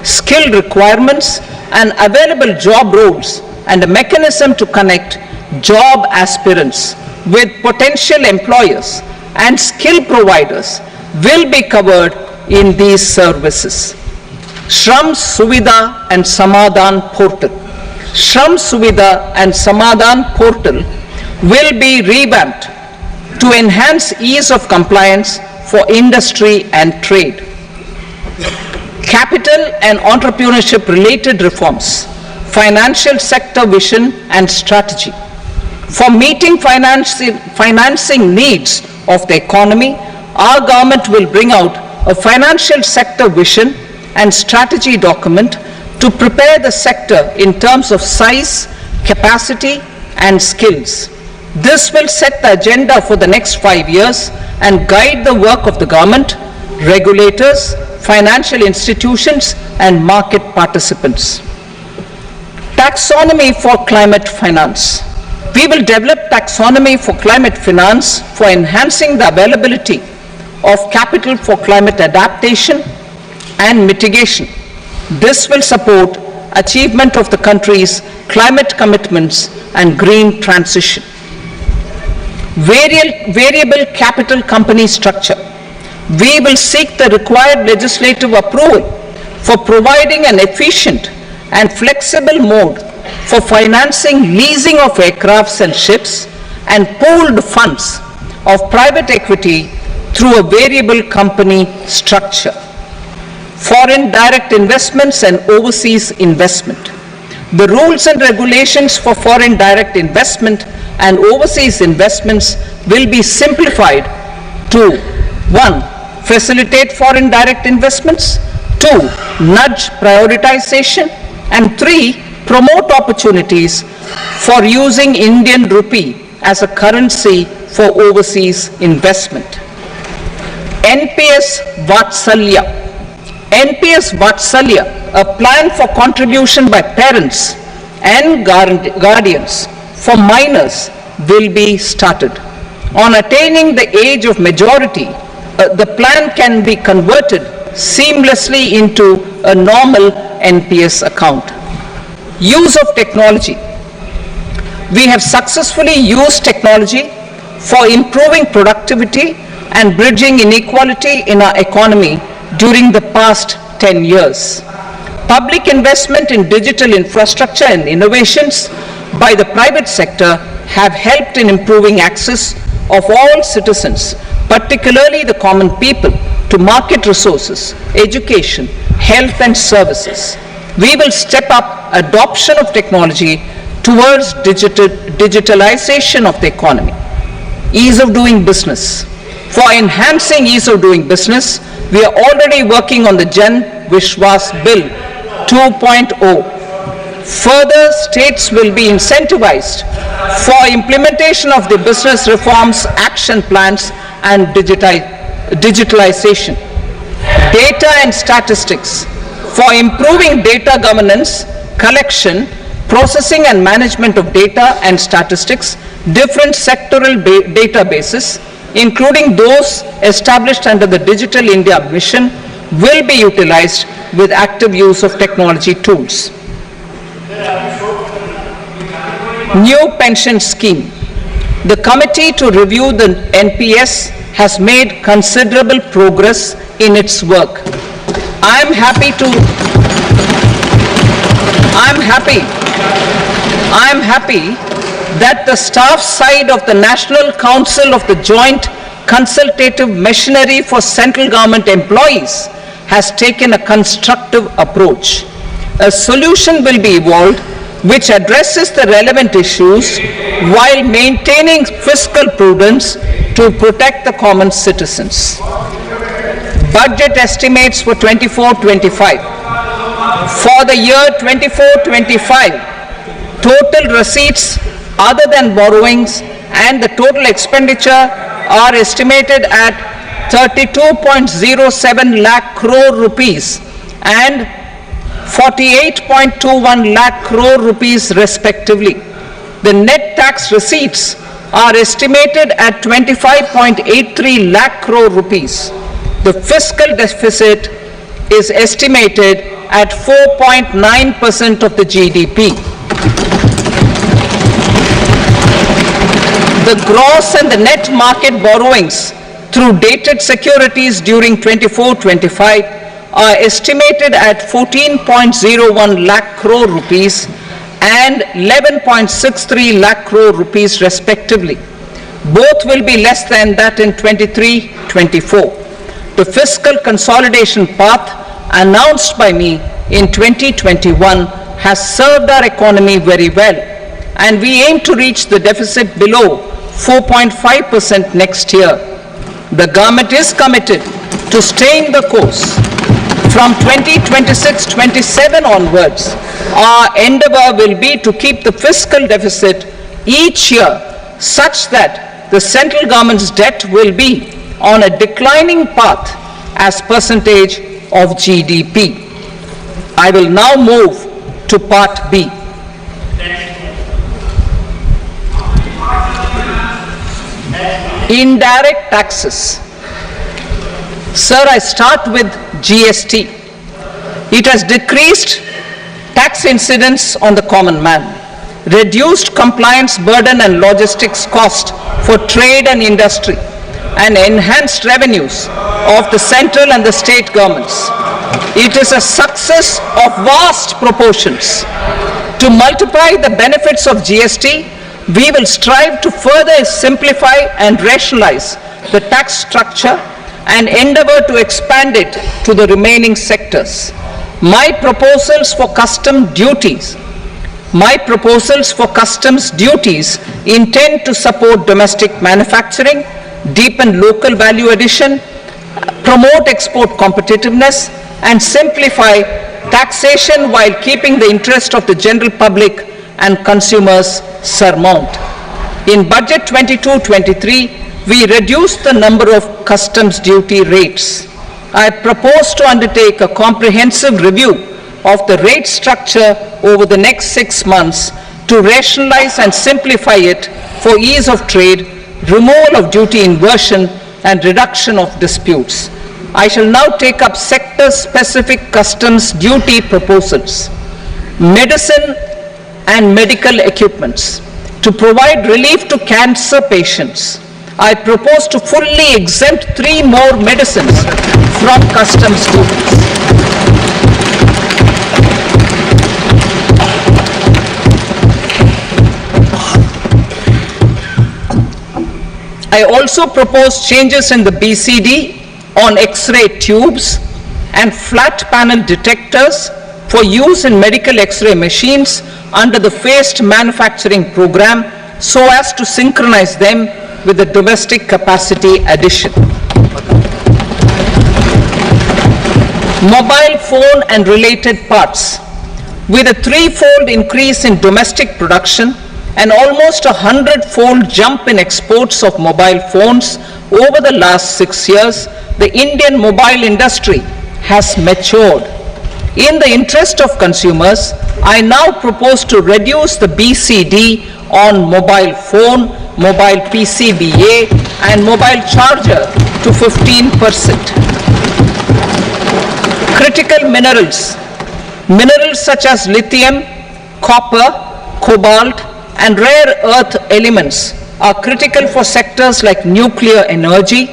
skill requirements and available job roles, and a mechanism to connect job aspirants with potential employers and skill providers will be covered in these services. Shram Suvidha and Samadhan portal. Shram Suvidha and Samadhan portal will be revamped to enhance ease of compliance for industry and trade. Capital and entrepreneurship related reforms. Financial sector vision and strategy. For meeting financing needs of the economy, our government will bring out a financial sector vision and strategy document to prepare the sector in terms of size, capacity, and skills. This will set the agenda for the next 5 years and guide the work of the government, regulators, financial institutions, and market participants. Taxonomy for climate finance. We will develop taxonomy for climate finance for enhancing the availability of capital for climate adaptation and mitigation. This will support achievement of the country's climate commitments and green transition. Variable capital company structure. We will seek the required legislative approval for providing an efficient and flexible mode for financing leasing of aircrafts and ships and pooled funds of private equity through a variable company structure. Foreign direct investments and overseas investment. The rules and regulations for foreign direct investment and overseas investments will be simplified to 1. Facilitate foreign direct investments, 2. Nudge prioritization, and 3. Promote opportunities for using Indian rupee as a currency for overseas investment. NPS Vatsalya. NPS Vatsalya, a plan for contribution by parents and guardians for minors, will be started. On attaining the age of majority, the plan can be converted seamlessly into a normal NPS account. Use of technology. We have successfully used technology for improving productivity and bridging inequality in our economy during the past 10 years. Public investment in digital infrastructure and innovations by the private sector have helped in improving access of all citizens, particularly the common people, to market resources, education, health and services. We will step up adoption of technology towards digitalization of the economy. Ease of doing business. For enhancing ease of doing business, we are already working on the Jan Vishwas Bill 2.0. Further, states will be incentivized for implementation of the business reforms, action plans, and digitalization. Data and statistics. For improving data governance, collection, processing and management of data and statistics, Different sectoral databases, including those established under the Digital India Mission, will be utilized with active use of technology tools. New pension scheme. The committee to review the NPS has made considerable progress in its work. I am happy that the staff side of the National Council of the Joint Consultative Machinery for Central Government Employees has taken a constructive approach. A solution will be evolved which addresses the relevant issues while maintaining fiscal prudence to protect the common citizens. Budget estimates for 24-25. For the year 24-25, total receipts other than borrowings and the total expenditure are estimated at 32.07 lakh crore rupees and 48.21 lakh crore rupees respectively. The net tax receipts are estimated at 25.83 lakh crore rupees. The fiscal deficit is estimated at 4.9% of the GDP. The gross and the net market borrowings through dated securities during 24-25 are estimated at 14.01 lakh crore rupees and 11.63 lakh crore rupees respectively. Both will be less than that in 23-24. The fiscal consolidation path announced by me in 2021 has served our economy very well, and we aim to reach the deficit below 4.5% next year. The government is committed to staying the course. From 2026-27 onwards, our endeavor will be to keep the fiscal deficit each year such that the central government's debt will be on a declining path as percentage of GDP. I will now move to Part B. Indirect taxes. Sir, I start with GST. It has decreased tax incidence on the common man, reduced compliance burden and logistics cost for trade and industry, and enhanced revenues of the central and the state governments. It is a success of vast proportions. To multiply the benefits of GST, we will strive to further simplify and rationalize the tax structure and endeavor to expand it to the remaining sectors. My proposals for customs duties intend to support domestic manufacturing, deepen local value addition, promote export competitiveness, and simplify taxation while keeping the interest of the general public and consumers surmount. In Budget 22-23, we reduced the number of customs duty rates. I propose to undertake a comprehensive review of the rate structure over the next 6 months to rationalize and simplify it for ease of trade, removal of duty inversion, and reduction of disputes. I shall now take up sector-specific customs duty proposals. Medicine and medical equipments. To provide relief to cancer patients, I propose to fully exempt 3 more medicines from customs duties. I also propose changes in the BCD on X-ray tubes and flat panel detectors for use in medical X-ray machines under the phased manufacturing program so as to synchronize them with the domestic capacity addition. Mobile phone and related parts. With a 3-fold increase in domestic production and almost a 100-fold jump in exports of mobile phones over the last 6 years, the Indian mobile industry has matured. In the interest of consumers, I now propose to reduce the BCD on mobile phone, mobile PCBA and mobile charger to 15%. Critical minerals. Minerals such as lithium, copper, cobalt and rare earth elements are critical for sectors like nuclear energy,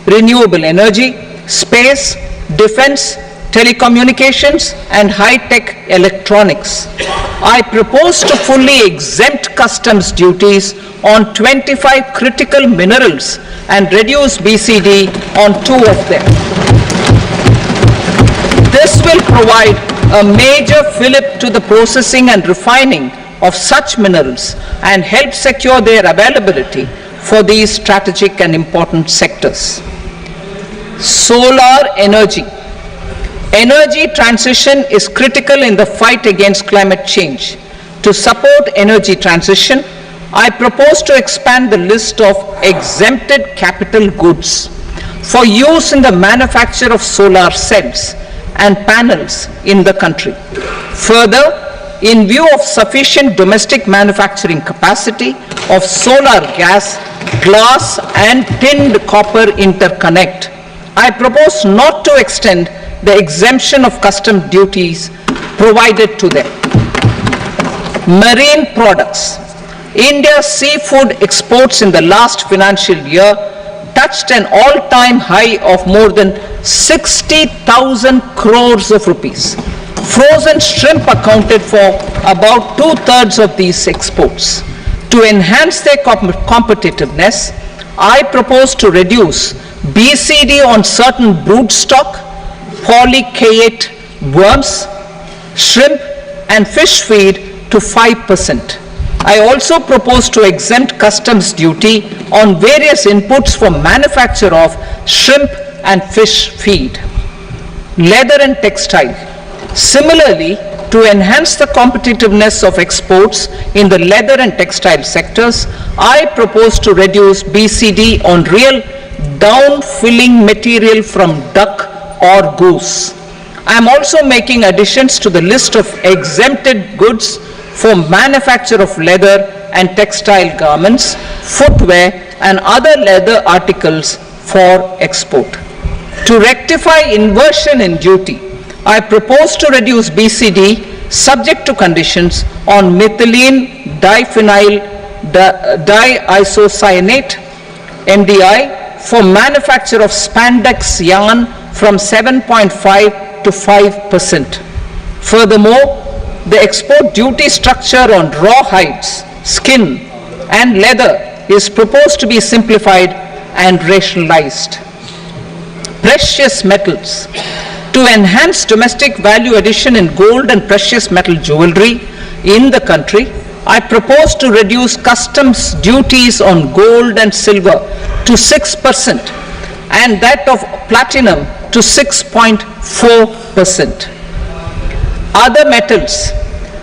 renewable energy, space, defense, telecommunications and high-tech electronics. I propose to fully exempt customs duties on 25 critical minerals and reduce BCD on 2 of them. This will provide a major fillip to the processing and refining of such minerals and help secure their availability for these strategic and important sectors. Solar energy. Energy transition is critical in the fight against climate change. To support energy transition, I propose to expand the list of exempted capital goods for use in the manufacture of solar cells and panels in the country. Further, in view of sufficient domestic manufacturing capacity of solar gas, glass and tinned copper interconnect, I propose not to extend the exemption of custom duties provided to them. Marine products. India's seafood exports in the last financial year touched an all-time high of more than 60,000 crores of rupees. Frozen shrimp accounted for about 2/3 of these exports. To enhance their competitiveness, I propose to reduce BCD on certain broodstock, polychaete worms, shrimp and fish feed to 5%. I also propose to exempt customs duty on various inputs for manufacture of shrimp and fish feed. Leather and textile. Similarly, to enhance the competitiveness of exports in the leather and textile sectors, I propose to reduce BCD on real down-filling material from duck or goose. I am also making additions to the list of exempted goods for manufacture of leather and textile garments, footwear and other leather articles for export. To rectify inversion in duty, I propose to reduce BCD subject to conditions on methylene diphenyl diisocyanate MDI for manufacture of spandex yarn from 7.5 to 5%. Furthermore, the export duty structure on raw hides, skin and leather is proposed to be simplified and rationalized. Precious metals. To enhance domestic value addition in gold and precious metal jewelry in the country, I propose to reduce customs duties on gold and silver to 6% and that of platinum to 6.4%. Other metals.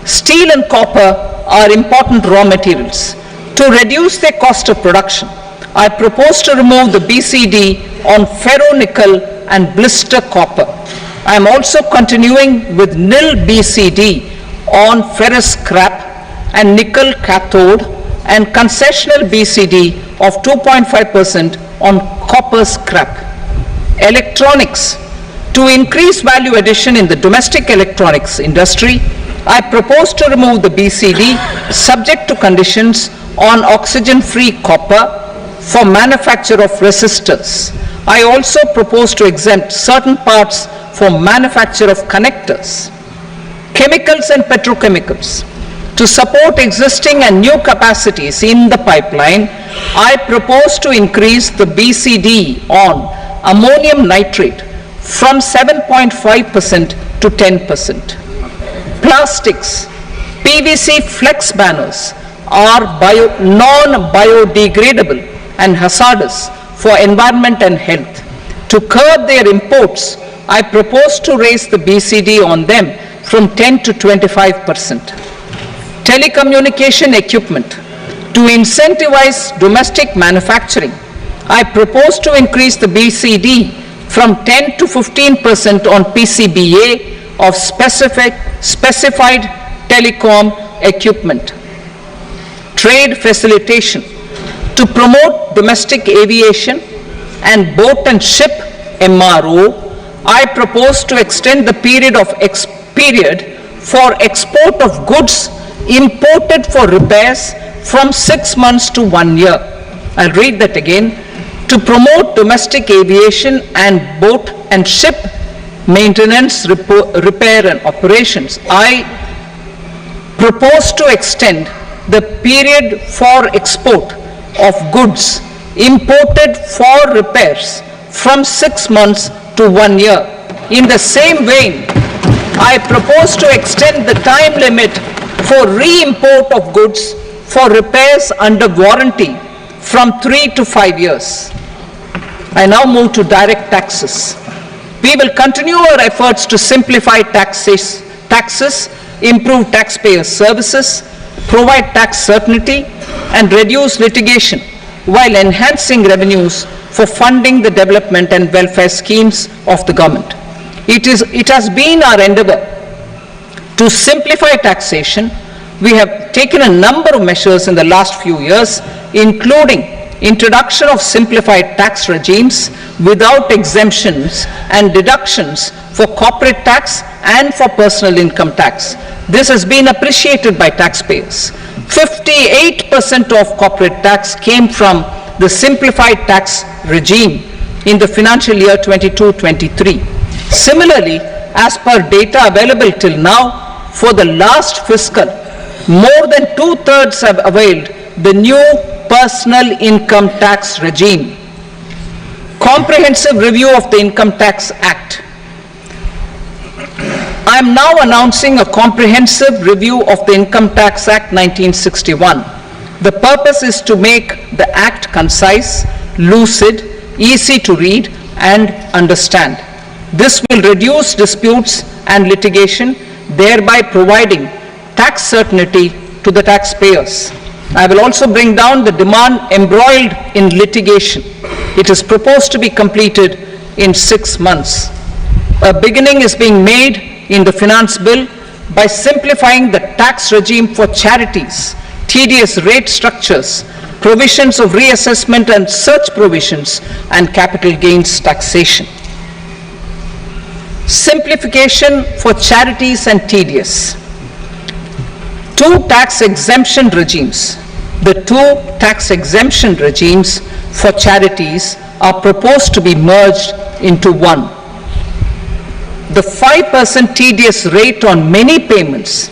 Steel and copper are important raw materials. To reduce their cost of production, I propose to remove the BCD on ferronickel and blister copper. I am also continuing with nil BCD on ferrous scrap and nickel cathode and concessional BCD of 2.5% on copper scrap. Electronics. To increase value addition in the domestic electronics industry, I propose to remove the BCD subject to conditions on oxygen-free copper for manufacture of resistors. I also propose to exempt certain parts for manufacture of connectors. Chemicals and petrochemicals. To support existing and new capacities in the pipeline, I propose to increase the BCD on ammonium nitrate from 7.5% to 10%. Plastics. PVC flex banners are non-biodegradable and hazardous for environment and health. To curb their imports, I propose to raise the BCD on them from 10 to 25%. Telecommunication equipment. To incentivize domestic manufacturing, I propose to increase the BCD from 10 to 15% on PCBA of specified telecom equipment. Trade facilitation to promote domestic aviation and boat and ship MRO. I propose to extend the period for export of goods imported for repairs from 6 months to 1 year. I'll read that again. To promote domestic aviation and boat and ship maintenance, repair and operations, I propose to extend the period for export of goods imported for repairs from 6 months to 1 year. In the same vein, I propose to extend the time limit for re-import of goods for repairs under warranty from 3 to 5 years. I now move to direct taxes. We will continue our efforts to simplify taxes, improve taxpayer services, provide tax certainty, and reduce litigation while enhancing revenues for funding the development and welfare schemes of the government. It has been our endeavor to simplify taxation. We have taken a number of measures in the last few years, including introduction of simplified tax regimes without exemptions and deductions for corporate tax and for personal income tax. This has been appreciated by taxpayers. 58% of corporate tax came from the simplified tax regime in the financial year 22-23. Similarly, as per data available till now, for the last fiscal, more than 2/3 have availed the new personal income tax regime. Comprehensive review of the Income Tax Act. I am now announcing a comprehensive review of the Income Tax Act 1961. The purpose is to make the Act concise, lucid, easy to read and understand. This will reduce disputes and litigation, thereby providing tax certainty to the taxpayers. I will also bring down the demand embroiled in litigation. It is proposed to be completed in 6 months. A beginning is being made in the finance bill by simplifying the tax regime for charities, TDS rate structures, provisions of reassessment and such provisions, and capital gains taxation. Simplification for charities and TDS. Two tax exemption regimes. The two tax exemption regimes for charities are proposed to be merged into one. The 5% TDS rate on many payments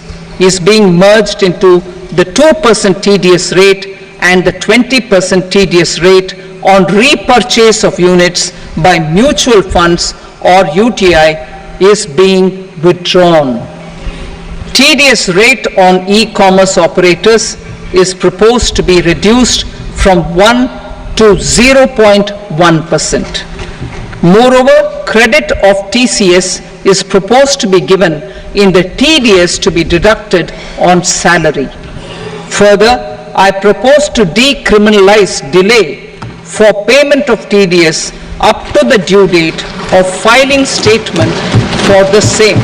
is being merged into the 2% TDS rate, and the 20% TDS rate on repurchase of units by mutual funds or UTI is being withdrawn. TDS rate on e-commerce operators is proposed to be reduced from 1 to 0.1%. Moreover, credit of TCS is proposed to be given in the TDS to be deducted on salary. Further, I propose to decriminalize delay for payment of TDS up to the due date of filing statement for the same.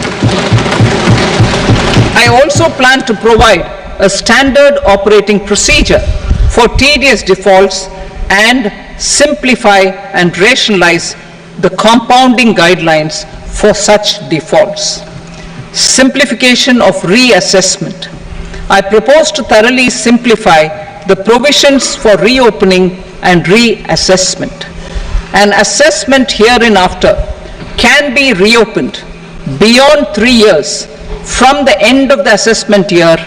I also plan to provide a standard operating procedure for TDS defaults and simplify and rationalize the compounding guidelines for such defaults. Simplification of reassessment. I propose to thoroughly simplify the provisions for reopening and reassessment. An assessment hereinafter can be reopened beyond 3 years from the end of the assessment year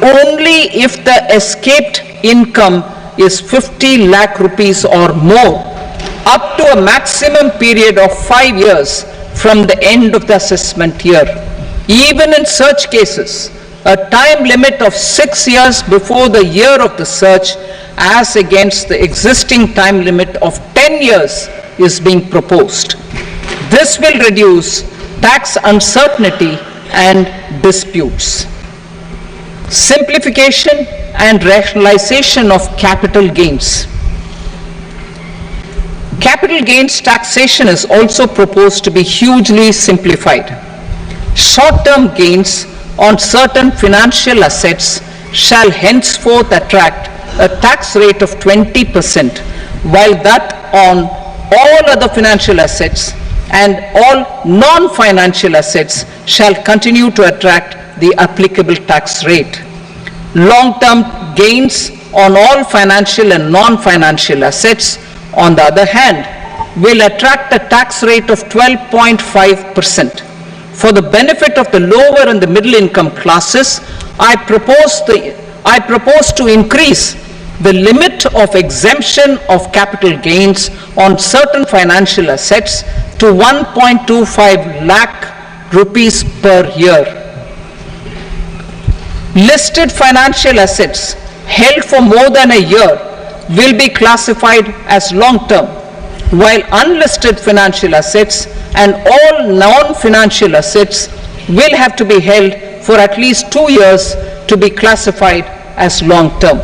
only if the escaped income is 50 lakh rupees or more, up to a maximum period of 5 years from the end of the assessment year. Even in such cases, a time limit of 6 years before the year of the search, as against the existing time limit of 10 years, is being proposed. This will reduce tax uncertainty and disputes. Simplification and rationalization of capital gains. Capital gains taxation is also proposed to be hugely simplified. Short-term gains on certain financial assets shall henceforth attract a tax rate of 20%, while that on all other financial assets and all non-financial assets shall continue to attract the applicable tax rate. Long-term gains on all financial and non-financial assets, on the other hand, will attract a tax rate of 12.5%. For the benefit of the lower and the middle income classes, I propose to increase the limit of exemption of capital gains on certain financial assets to 1.25 lakh rupees per year. Listed financial assets held for more than a year will be classified as long-term, while unlisted financial assets and all non-financial assets will have to be held for at least 2 years to be classified as long-term.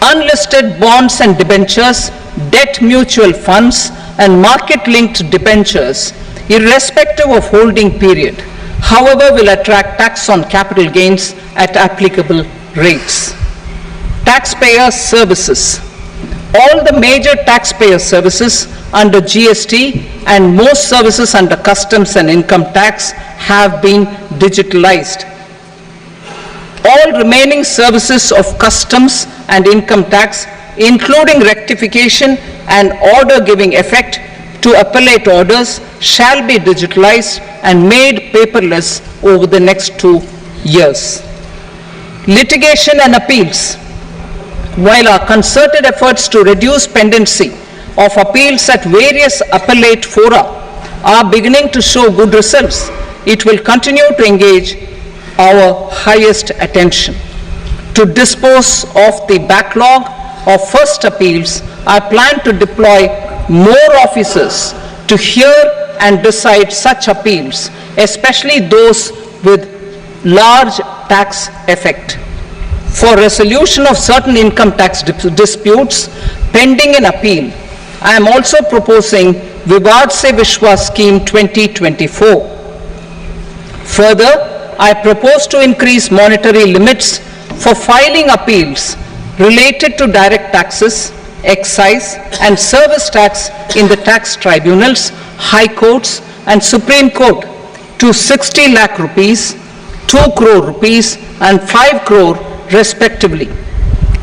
Unlisted bonds and debentures, debt mutual funds, and market-linked debentures, irrespective of holding period, however, will attract tax on capital gains at applicable rates. Taxpayer services. All the major taxpayer services under GST and most services under customs and income tax have been digitalized. All remaining services of customs and income tax, including rectification and order giving effect to appellate orders, shall be digitalized and made paperless over the next 2 years. Litigation and appeals. While our concerted efforts to reduce pendency of appeals at various appellate fora are beginning to show good results, it will continue to engage our highest attention. To dispose of the backlog of first appeals, I plan to deploy more officers to hear and decide such appeals, especially those with large tax effect. For resolution of certain income tax disputes pending an appeal, I am also proposing Vivad Se Vishwas Scheme 2024. Further, I propose to increase monetary limits for filing appeals related to direct taxes, excise and service tax in the tax tribunals, high courts and Supreme Court to 60 lakh rupees, 2 crore rupees and 5 crore respectively,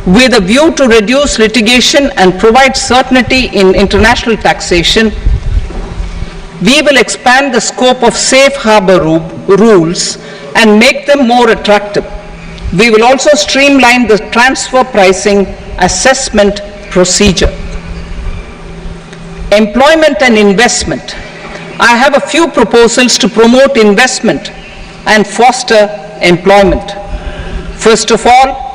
with a view to reduce litigation and provide certainty in international taxation. We will expand the scope of safe harbor rules and make them more attractive. We will also streamline the transfer pricing assessment procedure. Employment and investment. I have a few proposals to promote investment and foster employment. First of all,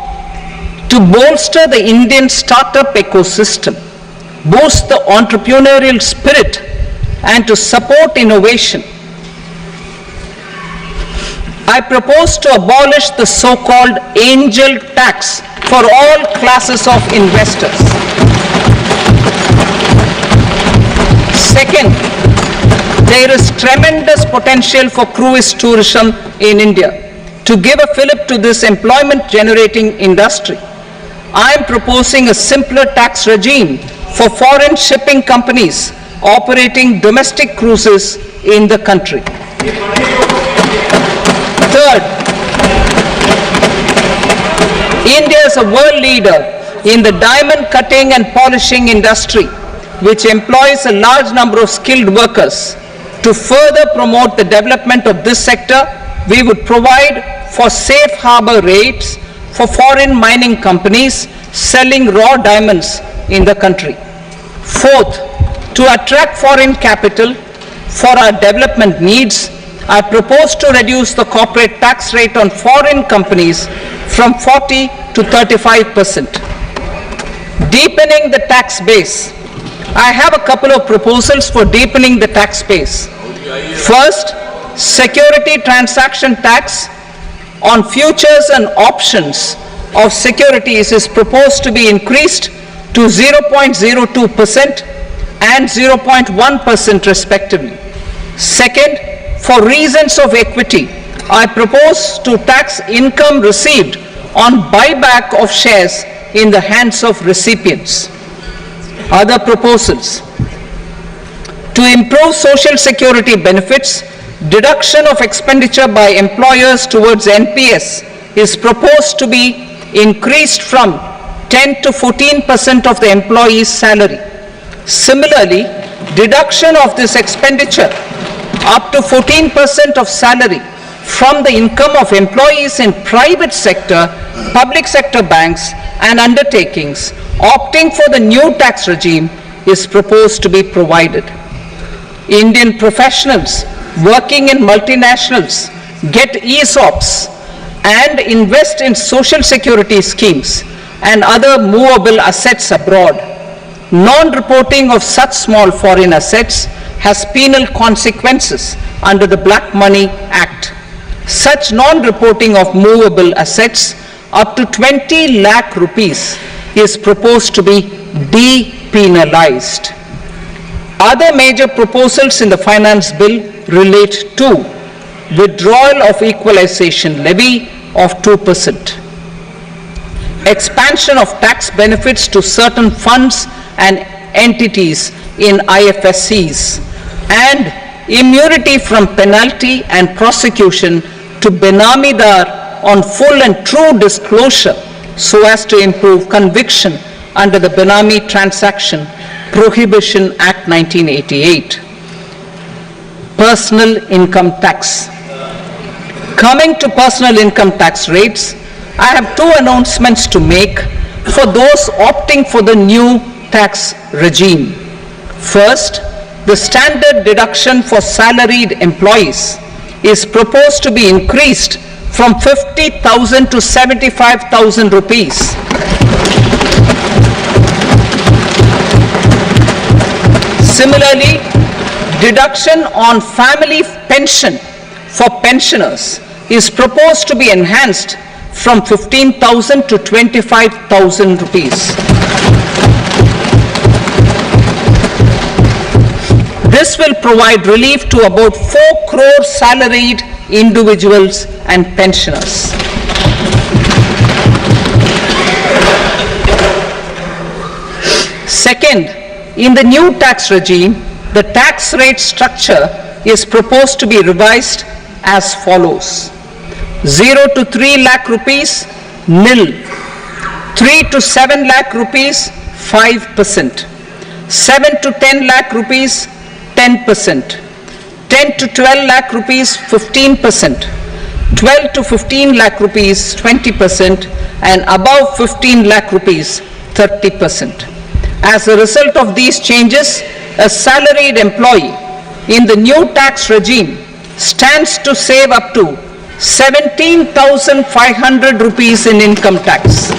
to bolster the Indian startup ecosystem, boost the entrepreneurial spirit, and to support innovation, I propose to abolish the so-called angel tax for all classes of investors. Second, there is tremendous potential for cruise tourism in India. To give a fillip to this employment-generating industry, I am proposing a simpler tax regime for foreign shipping companies operating domestic cruises in the country. Third, India is a world leader in the diamond cutting and polishing industry, which employs a large number of skilled workers. To further promote the development of this sector, we would provide for safe harbor rates for foreign mining companies selling raw diamonds in the country. Fourth, to attract foreign capital for our development needs, I propose to reduce the corporate tax rate on foreign companies from 40 to 35%. Deepening the tax base. I have a couple of proposals for deepening the tax base. First, security transaction tax on futures and options of securities is proposed to be increased to 0.02% and 0.1% respectively. Second, for reasons of equity, I propose to tax income received on buyback of shares in the hands of recipients. Other proposals: to improve social security benefits, deduction of expenditure by employers towards NPS is proposed to be increased from 10 to 14% of the employee's salary. Similarly, deduction of this expenditure up to 14% of salary from the income of employees in private sector, public sector banks and undertakings opting for the new tax regime is proposed to be provided. Indian professionals working in multinationals get ESOPs and invest in social security schemes and other movable assets abroad. Non-reporting of such small foreign assets has penal consequences under the Black Money Act. Such non-reporting of movable assets up to 20 lakh rupees is proposed to be depenalized. Other major proposals in the finance bill relate to withdrawal of equalization levy of 2%, expansion of tax benefits to certain funds and entities in IFSCs, and immunity from penalty and prosecution to Benamidar on full and true disclosure so as to improve conviction under the Benami Transaction Prohibition Act 1988. Personal income tax. Coming to personal income tax rates, I have two announcements to make for those opting for the new tax regime. First, the standard deduction for salaried employees is proposed to be increased from 50,000 to 75,000 rupees. Similarly, deduction on family pension for pensioners is proposed to be enhanced from 15,000 to 25,000 rupees. This will provide relief to about 4 crore salaried individuals and pensioners. Second, in the new tax regime, the tax rate structure is proposed to be revised as follows: 0 to 3 lakh rupees, nil; 3 to 7 lakh rupees, 5%; 7 to 10 lakh rupees, 10%; 10 to 12 lakh rupees, 15%; 12 to 15 lakh rupees, 20%; and above 15 lakh rupees, 30%. As a result of these changes, a salaried employee in the new tax regime stands to save up to 17,500 rupees in income tax.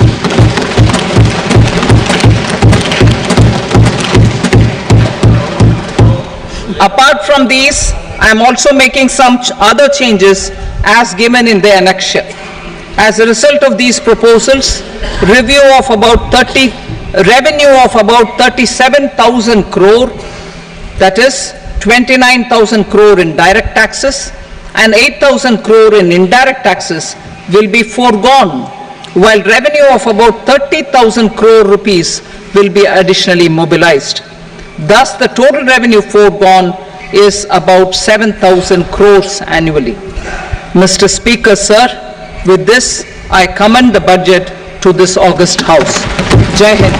Apart from these, I am also making some other changes as given in the annexure. As a result of these proposals, revenue of about 37,000 crore, that is 29,000 crore in direct taxes and 8,000 crore in indirect taxes will be foregone, while revenue of about 30,000 crore rupees will be additionally mobilized. Thus, the total revenue foregone is about 7,000 crores annually. Mr. Speaker, sir, with this, I commend the budget to this august House. Jai Hind.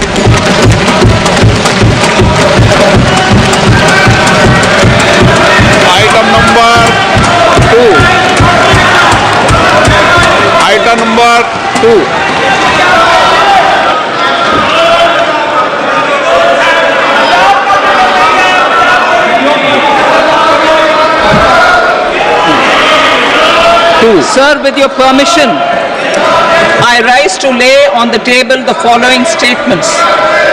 Item number 2. Item number 2. Sir, with your permission, I rise to lay on the table the following statements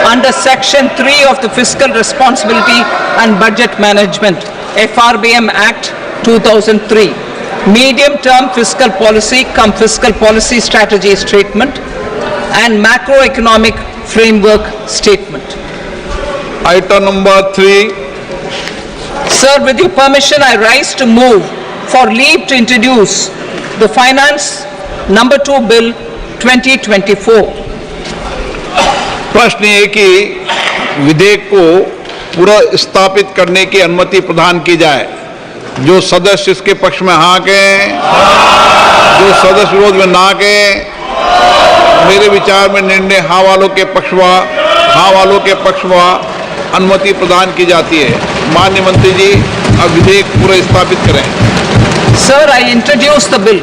under Section 3 of the Fiscal Responsibility and Budget Management, FRBM Act 2003, Medium-Term Fiscal Policy cum Fiscal Policy Strategy Statement and Macroeconomic Framework Statement. Item number 3. Sir, with your permission, I rise to move for leave to introduce the Finance Number 2 Bill 2024. प्रश्न ये कि विधेयक को पुनर्स्थापित करने की अनुमति प्रदान की जाए। जो सदस्य इसके पक्ष में हाँ कहें, जो सदस्य विरोध में ना कहें। मेरे विचार में निर्णय हाँ वालों के पक्ष में अनुमति प्रदान की जाती है। माननीय मंत्री जी, अब विधेयक पुनर्स्थापित करें। Sir, I introduce the bill.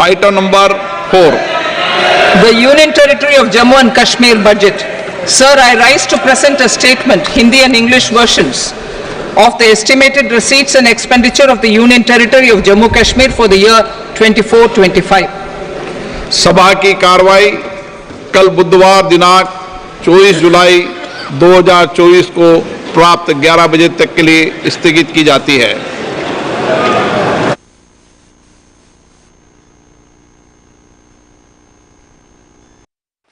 Item number 4, The Union Territory of Jammu and Kashmir budget. Sir, I rise to present a statement, Hindi and English versions, of the estimated receipts and expenditure of the Union Territory of Jammu and Kashmir for the year 24-25. सभा की कार्रवाई कल बुधवार दिनांक 24 जुलाई 2024 को प्राप्त 11 बजे तक के लिए स्थगित की जाती है।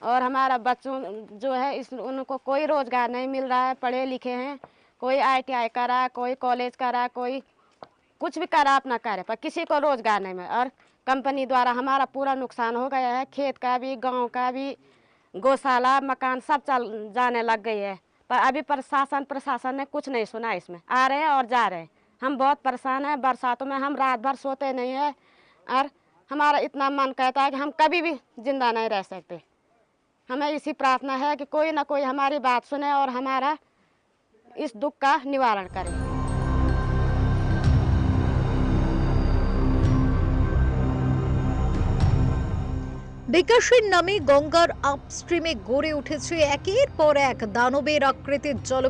और हमारा बच्चों जो है उनको कोई रोजगार नहीं मिल रहा है। पढ़े लिखे हैं, कोई ITI करा, कोई कॉलेज करा, कोई कुछ भी करा अपना कार्य, पर किसी को रोजगार नहीं मिला। और कंपनी द्वारा हमारा पूरा नुकसान हो गया है। खेत का भी, गांव का भी, गौशाला, मकान सब चल जाने लग गई है। पर अभी प्रशासन ने कुछ नहीं सुना। इसमें आ रहे हैं और जा रहे हैं। हम बहुत परेशान हैं। बरसातों में हम रात भर सोते नहीं है और हमारा इतना मन कहता है कि हम कभी भी जिंदा नहीं रह सकते। हमें इसी प्रार्थना है कि कोई ना कोई हमारी बात सुने और हमारा इस दुख का निवारण करे। বিকাশের নামে গঙ্গার আপস্ট্রিমে গড়ে উঠেছে একের পর এক দানবের আকৃতির জল